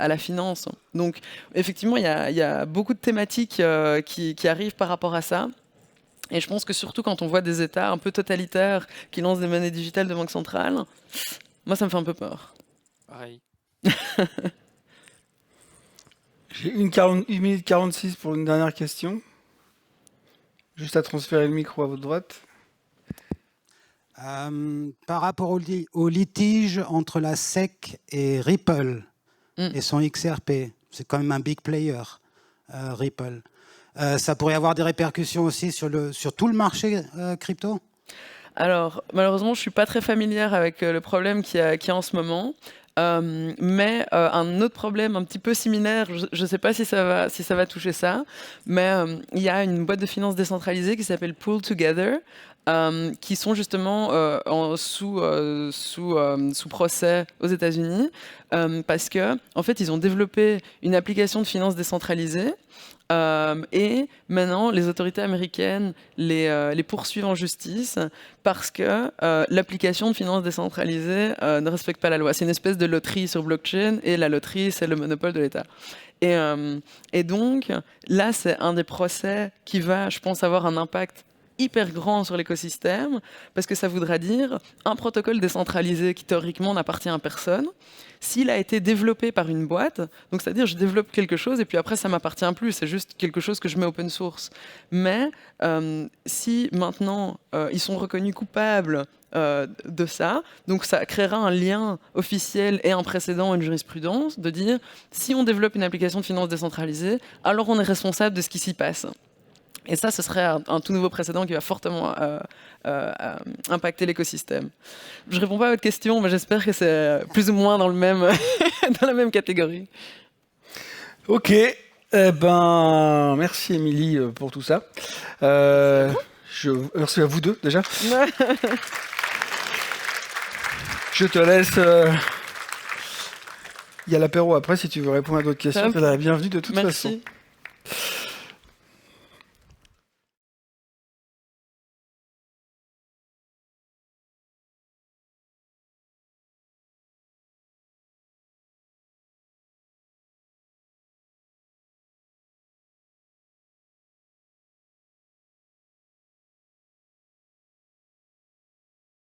la finance. Donc, effectivement, il y a beaucoup de thématiques qui arrivent par rapport à ça. Et je pense que surtout quand on voit des États un peu totalitaires qui lancent des monnaies digitales de banque centrale, moi, ça me fait un peu peur. Pareil. J'ai 1 minute 46 pour une dernière question. Juste à transférer le micro à votre droite. Par rapport au litige entre la SEC et Ripple et son XRP, c'est quand même un big player, Ripple. Ça pourrait avoir des répercussions aussi sur tout le marché crypto? Alors, malheureusement, je ne suis pas très familière avec le problème qu'il y a en ce moment. Mais un autre problème un petit peu similaire, je ne sais pas si ça va toucher ça, mais il y a une boîte de finances décentralisée qui s'appelle Pool Together, qui sont justement sous procès aux États-Unis, parce que en fait ils ont développé une application de finances décentralisée. Et maintenant, les autorités américaines les poursuivent en justice parce que l'application de finances décentralisée ne respecte pas la loi. C'est une espèce de loterie sur blockchain et la loterie, c'est le monopole de l'État. Et donc, là, c'est un des procès qui va, je pense, avoir un impact hyper grand sur l'écosystème, parce que ça voudra dire un protocole décentralisé qui théoriquement n'appartient à personne, s'il a été développé par une boîte, donc c'est-à-dire je développe quelque chose et puis après ça m'appartient plus, c'est juste quelque chose que je mets open source. Mais si maintenant ils sont reconnus coupables de ça, donc ça créera un lien officiel et un précédent, une jurisprudence, de dire si on développe une application de finance décentralisée, alors on est responsable de ce qui s'y passe. Et ça, ce serait un tout nouveau précédent qui va fortement impacter l'écosystème. Je ne réponds pas à votre question, mais j'espère que c'est plus ou moins dans, dans la même catégorie. Ok, merci Émilie pour tout ça. Merci à vous deux déjà. Je te laisse. Il y a l'apéro après si tu veux répondre à d'autres questions. Tu es la bienvenue de toute façon.